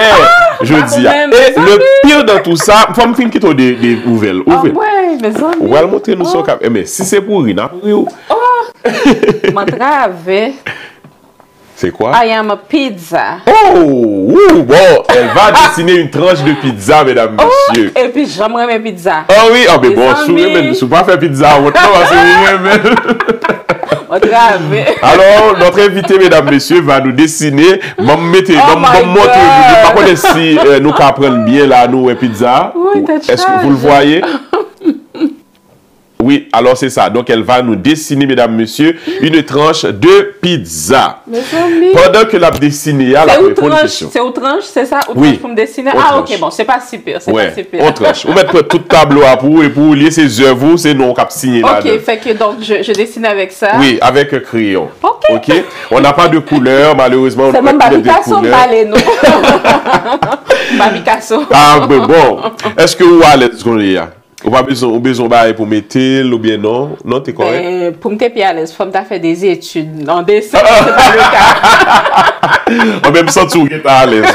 Speaker 1: Je dis. Et le pire de tout ça, faut me faire qui des nouvelles.
Speaker 2: Ah ouais, mes amis.
Speaker 1: On va le montrer nous son café. Mais si c'est pour Rina,
Speaker 2: Oh, m'entrave.
Speaker 1: c'est quoi?
Speaker 2: I am a pizza.
Speaker 1: Oh, bon, elle va dessiner une tranche de pizza, mesdames, messieurs.
Speaker 2: Et puis, j'aimerais mes pizzas.
Speaker 1: Oh oui, oh, mais bon,
Speaker 2: amis.
Speaker 1: je ne pas faire pizza. Alors, notre invité, mesdames, messieurs, va nous dessiner. Par contre, si nous apprenons bien là, nous, pizza.
Speaker 2: Oui,
Speaker 1: est-ce que vous le voyez? Oui, alors c'est ça. Donc, elle va nous dessiner, mesdames, messieurs, une tranche de pizza. Pendant que la dessiner, elle a répondu une question.
Speaker 2: C'est au tranche, c'est ça?
Speaker 1: Oui.
Speaker 2: Pour me dessiner?
Speaker 1: Au
Speaker 2: Ah,
Speaker 1: tranche.
Speaker 2: ok, bon, c'est pas super. C'est
Speaker 1: Ouais,
Speaker 2: pas super.
Speaker 1: on tranche. On met tout tableau à pour et pour lier ses œuvres, c'est non cap signé là.
Speaker 2: Ok, fait que donc, je dessine avec ça.
Speaker 1: Oui, avec un crayon.
Speaker 2: Ok.
Speaker 1: On n'a pas de couleur, malheureusement.
Speaker 2: C'est même
Speaker 1: pas de
Speaker 2: Babicasso,
Speaker 1: couleurs.
Speaker 2: balé, non? Babicasso.
Speaker 1: Ah, mais bon. Est-ce que vous allez ce qu'on est là? Ou pas besoin d'aller pour mettre ou bien non? Non, t'es correct?
Speaker 2: Ben, pour me taper à l'aise, il faut me faire des études en dessin, c'est pas le cas.
Speaker 1: En même temps, tu es à l'aise.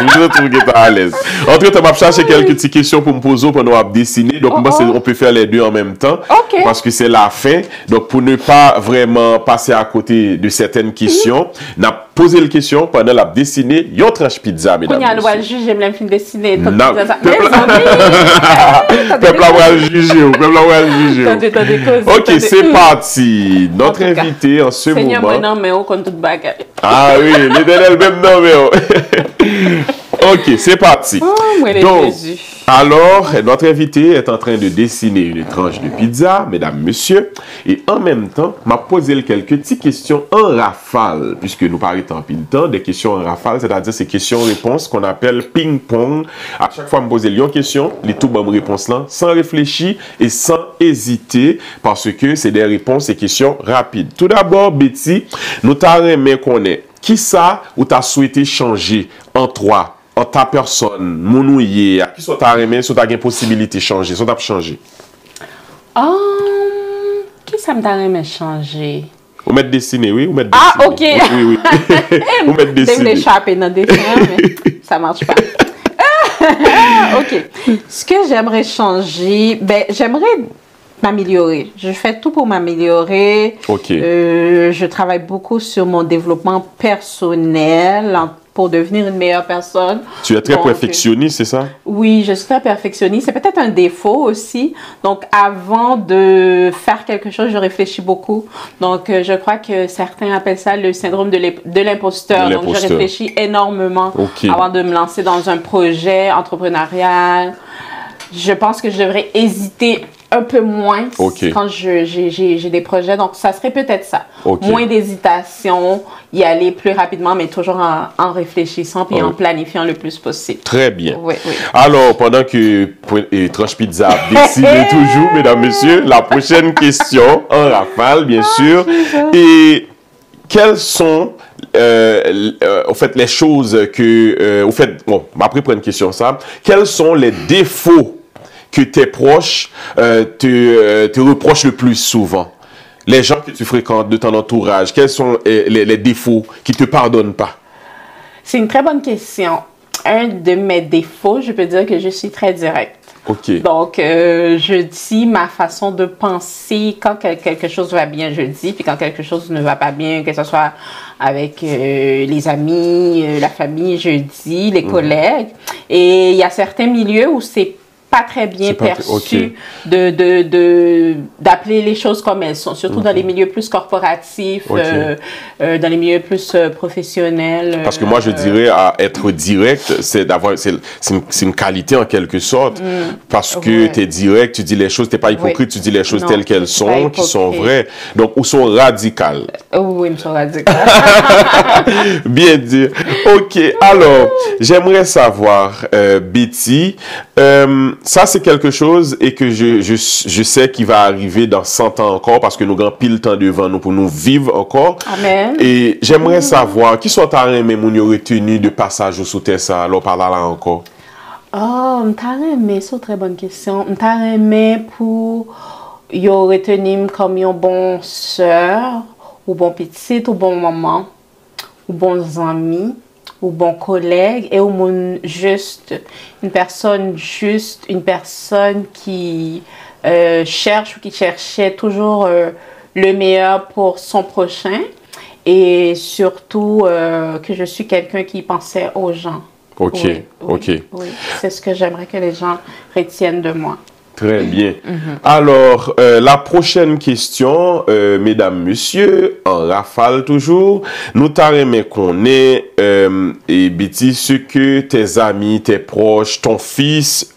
Speaker 1: À l'aise. Entre temps, je vais chercher quelques petites questions pour me poser pendant qu'on dessiner. Donc, moi, on peut faire les deux en même temps.
Speaker 2: Ok.
Speaker 1: Parce que c'est la fin. Donc, pour ne pas vraiment passer à côté de certaines questions, on a posé la question pendant la dessiner. Yon tranche pizza, mesdames.
Speaker 2: Il y a le juge, j'aime bien film dessiner.
Speaker 1: Non.
Speaker 2: Peuple
Speaker 1: va juger. Ok, c'est parti. Notre
Speaker 2: En tout cas,
Speaker 1: invité en ce
Speaker 2: Seigneur,
Speaker 1: moment.
Speaker 2: non, mais on compte toute bagarre.
Speaker 1: Ah oui, l'éternel même non, mais ok, c'est parti.
Speaker 2: Oh, moi, les
Speaker 1: Donc,
Speaker 2: Jésus.
Speaker 1: alors, notre invité est en train de dessiner une tranche de pizza, mesdames, messieurs, et en même temps, m'a posé quelques petites questions en rafale, puisque nous parlons en pile temps, des questions en rafale, c'est-à-dire ces questions-réponses qu'on appelle ping-pong. À chaque fois, me poser une question, les tout bonnes réponses là, sans réfléchir et sans hésiter, parce que c'est des réponses et questions rapides. Tout d'abord, Betty, nous t'avons aimé connaître qui ça ou t'as souhaité changer en toi, en ta personne, mon ouïe, qui sont t'as aimé, sont t'as une possibilité de changer, sont t'as changé.
Speaker 2: Qui ça me donne changer?
Speaker 1: Ou mettre dessiné, oui, ou mettre
Speaker 2: Ah,
Speaker 1: dessiné.
Speaker 2: ok.
Speaker 1: Oui, oui. Ou mettre
Speaker 2: Je
Speaker 1: dessiné.
Speaker 2: l'échapper dans des dessin, mais ça marche pas. Ok. Ce que j'aimerais changer, ben, j'aimerais m'améliorer. Je fais tout pour m'améliorer.
Speaker 1: Ok.
Speaker 2: Je travaille beaucoup sur mon développement personnel pour devenir une meilleure personne.
Speaker 1: Tu es très
Speaker 2: Donc,
Speaker 1: perfectionniste, c'est ça?
Speaker 2: Oui, je suis très perfectionniste. C'est peut-être un défaut aussi. Donc, avant de faire quelque chose, je réfléchis beaucoup. Donc, je crois que certains appellent ça le syndrome de l'imposteur. Donc, je réfléchis énormément avant de me lancer dans un projet entrepreneurial. Je pense que je devrais hésiter un peu moins quand j'ai des projets. Donc, ça serait peut-être ça. Moins d'hésitation, y aller plus rapidement, mais toujours en réfléchissant puis en planifiant le plus possible.
Speaker 1: Très bien.
Speaker 2: Oui, oui.
Speaker 1: Alors, pendant que Tranche Pizza décide toujours, mesdames, messieurs, la prochaine question, en rafale, bien sûr. Et quelles sont au fait les choses que... au fait, bon, après prendre une question ça. Quels sont les défauts que tes proches te reprochent le plus souvent? Les gens que tu fréquentes de ton entourage, quels sont les défauts qui ne te pardonnent pas?
Speaker 2: C'est une très bonne question. Un de mes défauts, je peux dire que je suis très directe.
Speaker 1: OK.
Speaker 2: Donc, je dis ma façon de penser quand quelque chose va bien, je dis, puis quand quelque chose ne va pas bien, que ce soit avec les amis, la famille, je dis, les collègues. Et il y a certains milieux où c'est pas très bien perçu d'appeler les choses comme elles sont, surtout dans les milieux plus corporatifs, dans les milieux plus professionnels.
Speaker 1: Parce que moi, je dirais à être direct, c'est une qualité en quelque sorte, parce que tu es direct, tu dis les choses, tu n'es pas hypocrite, tu dis les choses telles qu'elles sont, qui sont vraies, donc ou sont radicales.
Speaker 2: Oui, ils sont radicales.
Speaker 1: Bien dit. OK, alors, j'aimerais savoir, Betty, ça, c'est quelque chose et que je sais qu'il va arriver dans 100 ans encore parce que nous avons pile temps devant nous pour nous vivre encore.
Speaker 2: Amen.
Speaker 1: Et j'aimerais savoir, qui sont ta reine, mais moun yo retenu de passage sous terre ça, alors par là encore?
Speaker 2: Oh, m'ta reine, c'est une très bonne question. M'ta reine pour yo retenu comme yon bon sœur, ou bon petite, ou bon maman, ou bons amis, ou bon collègue, et au monde juste, une personne qui cherche ou qui cherchait toujours le meilleur pour son prochain, et surtout que je suis quelqu'un qui pensait aux gens.
Speaker 1: OK,
Speaker 2: oui,
Speaker 1: OK.
Speaker 2: Oui, c'est ce que j'aimerais que les gens retiennent de moi.
Speaker 1: Très bien. Alors, la prochaine question, mesdames, messieurs, en rafale toujours, nous t'arrêtons qu'on est, et Betty, ce que tes amis, tes proches, ton fils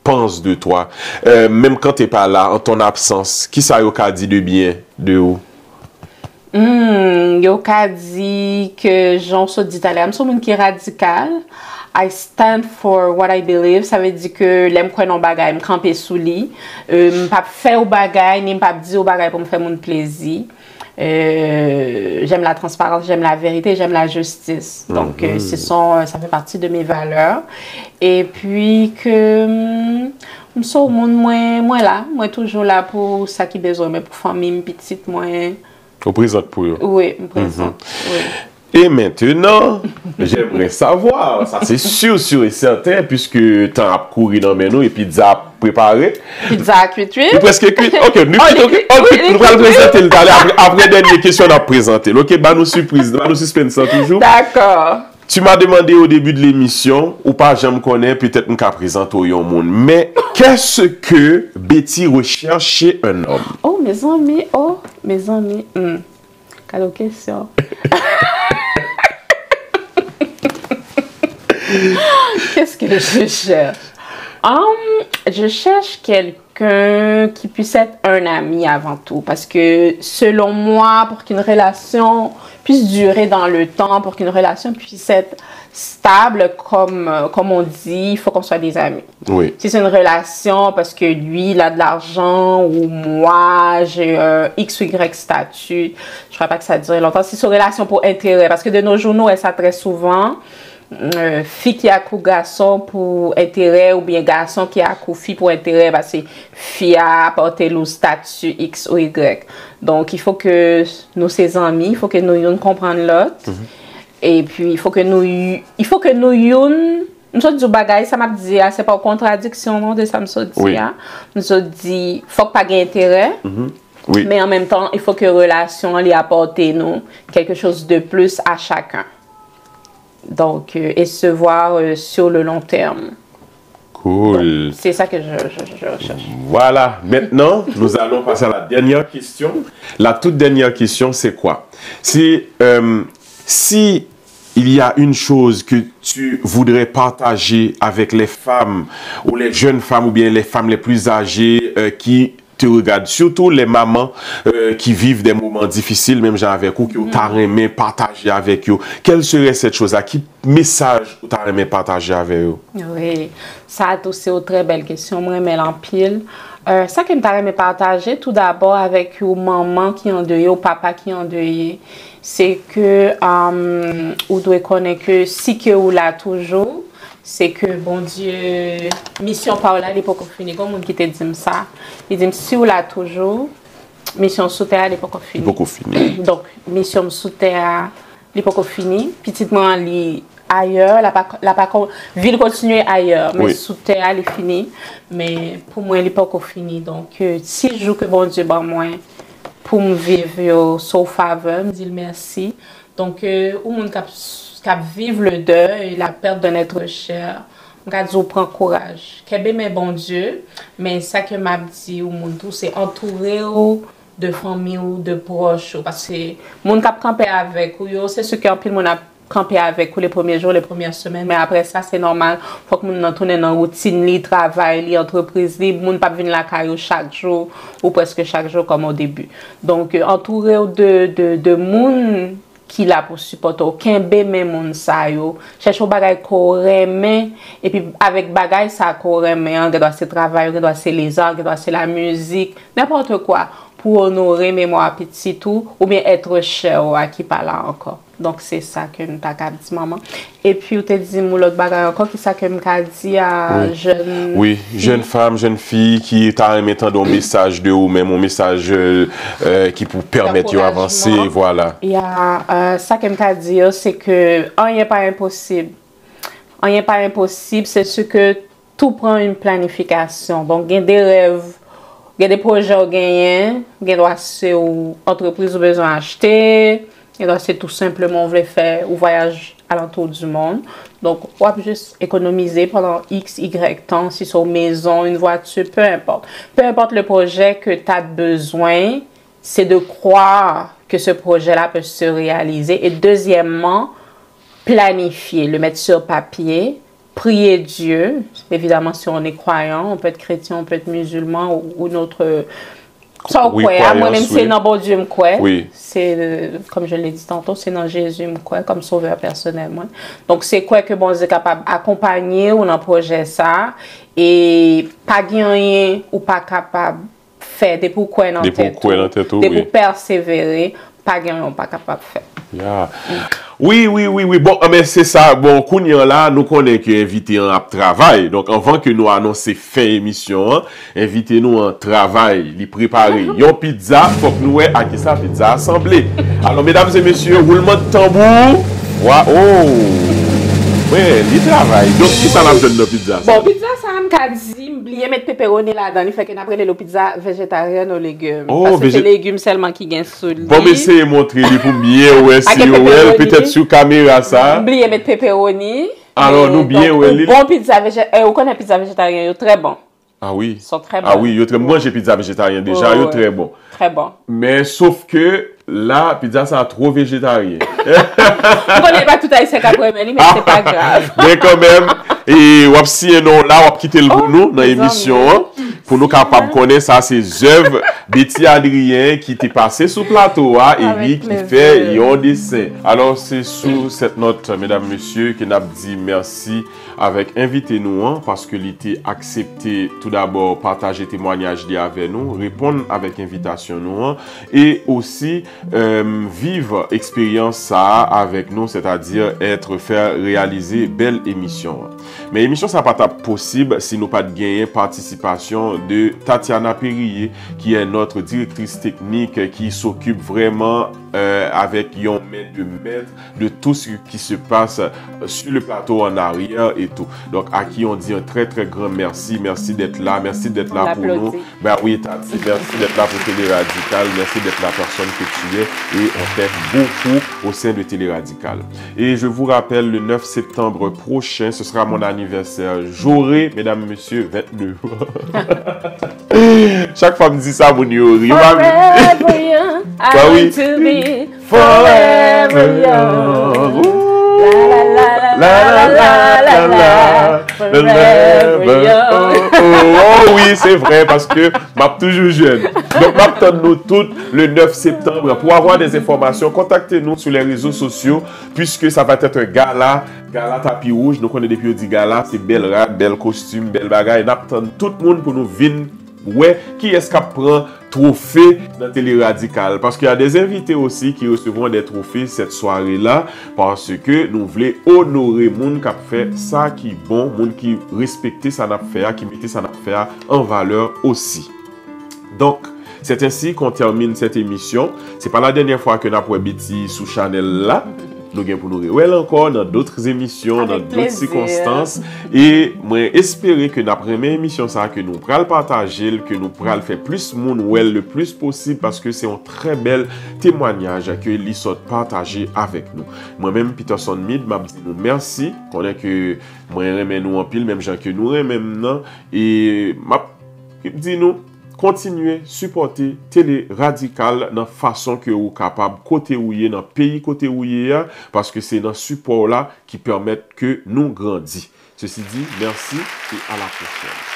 Speaker 1: pensent de toi, même quand tu n'es pas là, en ton absence, qui ça y a dit de bien de où?
Speaker 2: Yo ka dit que j'en suis d'italien, je suis un qui est radical. I stand for what I believe. Ça veut dire que l'aime quoi non bagay, me camper sous lit, m'pas faire au bagay, ni m'pas dire au bagay pour me faire mon plaisir. J'aime la transparence, j'aime la vérité, j'aime la justice. Donc ça fait partie de mes valeurs. Et puis que me sou monde moi là, moi toujours là pour ça qui besoin, mais pour famille petite moi.
Speaker 1: Au présent pour eux.
Speaker 2: Oui, me présente. Oui.
Speaker 1: Et maintenant, j'aimerais savoir, ça c'est sûr et certain, puisque tu as couru dans mes noms et pizza préparée.
Speaker 2: Pizza cuite.
Speaker 1: Presque cuite. Ok, nous allons présenter le talent. Après dernière question, on a présenté. Ok, bah nous surprise, bah nous suspense toujours.
Speaker 2: D'accord.
Speaker 1: Tu m'as demandé au début de l'émission, ou pas, je me connais, peut-être nous qu'à présenter au monde. Mais qu'est-ce que Betty recherche chez un homme?
Speaker 2: Oh, mes amis. Quelle question. Qu'est-ce que je cherche? Je cherche quelqu'un qui puisse être un ami avant tout. Parce que selon moi, pour qu'une relation puisse durer dans le temps, pour qu'une relation puisse être stable, comme on dit, il faut qu'on soit des amis.
Speaker 1: Oui.
Speaker 2: Si c'est une relation parce que lui, il a de l'argent ou moi, j'ai un X ou Y statut, je ne crois pas que ça dure longtemps. Si c'est une relation pour intérêt, parce que de nos jours, elle s'adresse souvent fille qui a coup garçon pour intérêt ou bien garçon qui a coup fille pour intérêt, bah c'est fille à apporter le statut X ou Y. Donc il faut que nous ses amis, il faut que nous comprenions l'autre. Et puis il faut que nous sommes du bagage, ça m'a dit, c'est pas une contradiction non de ça me dit.
Speaker 1: Oui.
Speaker 2: Nous sommes dit, faut pas qu'il y ait intérêt.
Speaker 1: Oui.
Speaker 2: Mais en même temps, il faut que relation lui apporte nous quelque chose de plus à chacun. Donc, et se voir sur le long terme.
Speaker 1: Cool.
Speaker 2: C'est ça que je recherche.
Speaker 1: Voilà. Maintenant, nous allons passer à la dernière question. La toute dernière question, c'est quoi? C'est si il y a une chose que tu voudrais partager avec les femmes ou les jeunes femmes ou bien les femmes les plus âgées qui te regardent, surtout les mamans qui vivent des moments difficiles, même genre avec vous, qui ont aimé partager avec eux. Quelle serait cette chose-là? Quel message tu as aimé partager avec eux?
Speaker 2: Oui, ça c'est une très belle question. Moi, je en pile. Ça que je aimé partager, tout d'abord avec une maman qui est endeuillée ou papa qui est endeuillé, c'est que vous devez connaître que si que vous l'avez toujours, c'est que, bon Dieu, mission par là, l'époque finie, comme on qui te dit ça. Il dit, si vous l'avez toujours, mission sous terre, l'époque finie.
Speaker 1: Beaucoup fini.
Speaker 2: Donc, mission sous terre, il n'est pas fini. Petitement, il ailleurs, la ville continue ailleurs, mais sous terre, elle est finie. Mais pour moi, il n'est pas fini. Donc, si je joue que bon Dieu, moi, pour me vivre sous faveur, me dire merci. Donc, au monde qui vivre le deuil, la perte d'un être cher, je prends courage. Kebe mais bon Dieu, mais ça que m'a dit au monde tout, c'est entourer de famille ou de proches, parce que monde qui campé avec ou c'est ce que monde a campé avec les premiers jours, les premières semaines, mais après ça c'est normal, faut que monde tourne dans routine, li travail, li entreprise, li monde pas venir la caillou chaque jour ou presque chaque jour comme au début. Donc entourer de monde qui l'a pour supporter aucun bébé moun sa yo cherche un bagay ko remen et puis avec bagay ça ko remen on doit se travail on doit se les arts on doit se la musique n'importe quoi pour honorer mémoire petit tout ou bien être cher à qui pas là encore. Donc c'est ça que nous t'a dit maman. Et puis tu dit l'autre bagay encore qui ça que m'ka dit à jeune
Speaker 1: jeune femme, jeune fille qui t'a mettant un message de ou même un message qui pour permettre d'avancer, voilà.
Speaker 2: Il y a ça que m'ka dit c'est que rien n'est pas impossible. Rien n'est pas impossible, c'est ce que tout prend une planification. Donc il y a des rêves, il y a des projets à gagner, il y a des entreprises qui ont besoin d'acheter. Et donc, c'est tout simplement, on voulait faire un voyage à l'entour du monde. Donc, on va juste économiser pendant X, Y temps, si c'est une maison, une voiture, peu importe. Peu importe le projet que tu as besoin, c'est de croire que ce projet-là peut se réaliser. Et deuxièmement, planifier, le mettre sur papier, prier Dieu. Évidemment, si on est croyant, on peut être chrétien, on peut être musulman ou notre... Ça, moi-même, c'est dans bon Dieu, c'est, comme je l'ai dit tantôt, c'est dans Jésus, comme sauveur personnellement. Donc, c'est quoi que bon Dieu est capable d'accompagner ou dans projet ça, et pas gagner ou pas capable de faire des pourquoi dans tête, des pour persévérer, pas gagner ou pas capable de faire.
Speaker 1: Yeah. Oui. Bon, mais c'est ça. Bon, Kounyan là, nous connaissons que invité en travail. Donc, avant que nous annoncions fin émission, invitez-nous en travail, les préparer. Yon pizza, faut que nous à qui ça pizza assemblée. Alors, mesdames et messieurs, roulement de tambour. Oh! Oui, il travaille. Donc, qui ça l'a donné de pizza?
Speaker 2: Bon, pizza, ça m'a dit, oublier mettre pepperoni là-dedans. Il fait qu'on apprenne le pizza végétarienne aux légumes. Oh, parce que c'est les légumes seulement qui gagnent sous le lit.
Speaker 1: Bon, mais c'est montrer pour bien, peut-être sur caméra ça.
Speaker 2: Oublier mettre pepperoni.
Speaker 1: Alors, nous bien,
Speaker 2: bon pizza végétarien. Vous connaissez pizza végétarien, très bon.
Speaker 1: Ah oui.
Speaker 2: Ils sont très bons.
Speaker 1: Ah oui, moi j'ai pizza végétarien déjà, très bon.
Speaker 2: Très bon.
Speaker 1: Mais sauf que là, pizza ça trop végétarien.
Speaker 2: On connaît pas tout à fait après, mais c'est pas grave.
Speaker 1: Mais quand même, et on si non là, on va quitter le nous dans l'émission pour nous capables de connaître ça, ces œuvres Betty Adrien qui t'est passé sous plateau et qui fait un dessin. Alors c'est sous cette note, mesdames, messieurs, que nous avons dit merci avec invitez-nous parce que l'été accepté tout d'abord partager témoignages avec nous, répondre avec invitation nous et aussi vivre expérience ça avec nous, c'est-à-dire faire réaliser belle émission. Mais l'émission ça pas possible si nous pas de gagner participation de Tatiana Périer qui est notre directrice technique qui s'occupe vraiment avec un maître de tout ce qui se passe sur le plateau en arrière et tout. Donc à qui on dit un très très grand merci. Merci d'être là. Merci d'être là pour nous. Ben oui, Tati, merci d'être là pour Télé Radical. Merci d'être la personne que tu es. Et on fait beaucoup au sein de Télé Radical. Et je vous rappelle, le 9 septembre prochain, ce sera mon anniversaire. J'aurai, mesdames, messieurs, 29 Chaque fois me dit ça, mon yori.
Speaker 2: Forever young, I want to be forever young.
Speaker 1: Oh oui, c'est vrai, parce que je suis toujours jeune. Donc, m'attendons tous le 9 septembre. Pour avoir des informations, contactez-nous sur les réseaux sociaux, puisque ça va être un gala tapis rouge. Nous connaissons depuis dit gala, c'est belle rap, belle costume, belle bagaille. Nous attendons tout le monde pour nous venir. Ouais, qui est-ce qui prend trophée dans Télé Radical? Parce qu'il y a des invités aussi qui recevront des trophées cette soirée-là parce que nous voulons honorer les gens qui ont fait ça qui est bon, les gens qui respectent ça n'a fait, qui mettent ça n'a fait en valeur aussi. Donc, c'est ainsi qu'on termine cette émission. C'est pas la dernière fois que nous avons Betty sous Chanel là. nous avons pour nous revoir encore dans d'autres émissions,
Speaker 2: Avec
Speaker 1: dans d'autres
Speaker 2: plaisir.
Speaker 1: circonstances. Et moi, espérer que dans la première émission, ça, que nous pourrons partager, que nous pourrons faire plus monde le plus possible, parce que c'est un très bel témoignage que l'ISOT partagé avec nous. Moi-même, Peterson Mid, m'a dit nous merci. Qu'on est que moi, remets nous en pile, même gens que nous remets maintenant. Et m'a dit nous, continuez, supporter Télé Radical dans la façon que vous êtes capable, côté où vous êtes, dans le pays côté où vous êtes, parce que c'est dans ce support-là qui permet que nous grandissions. Ceci dit, merci et à la prochaine.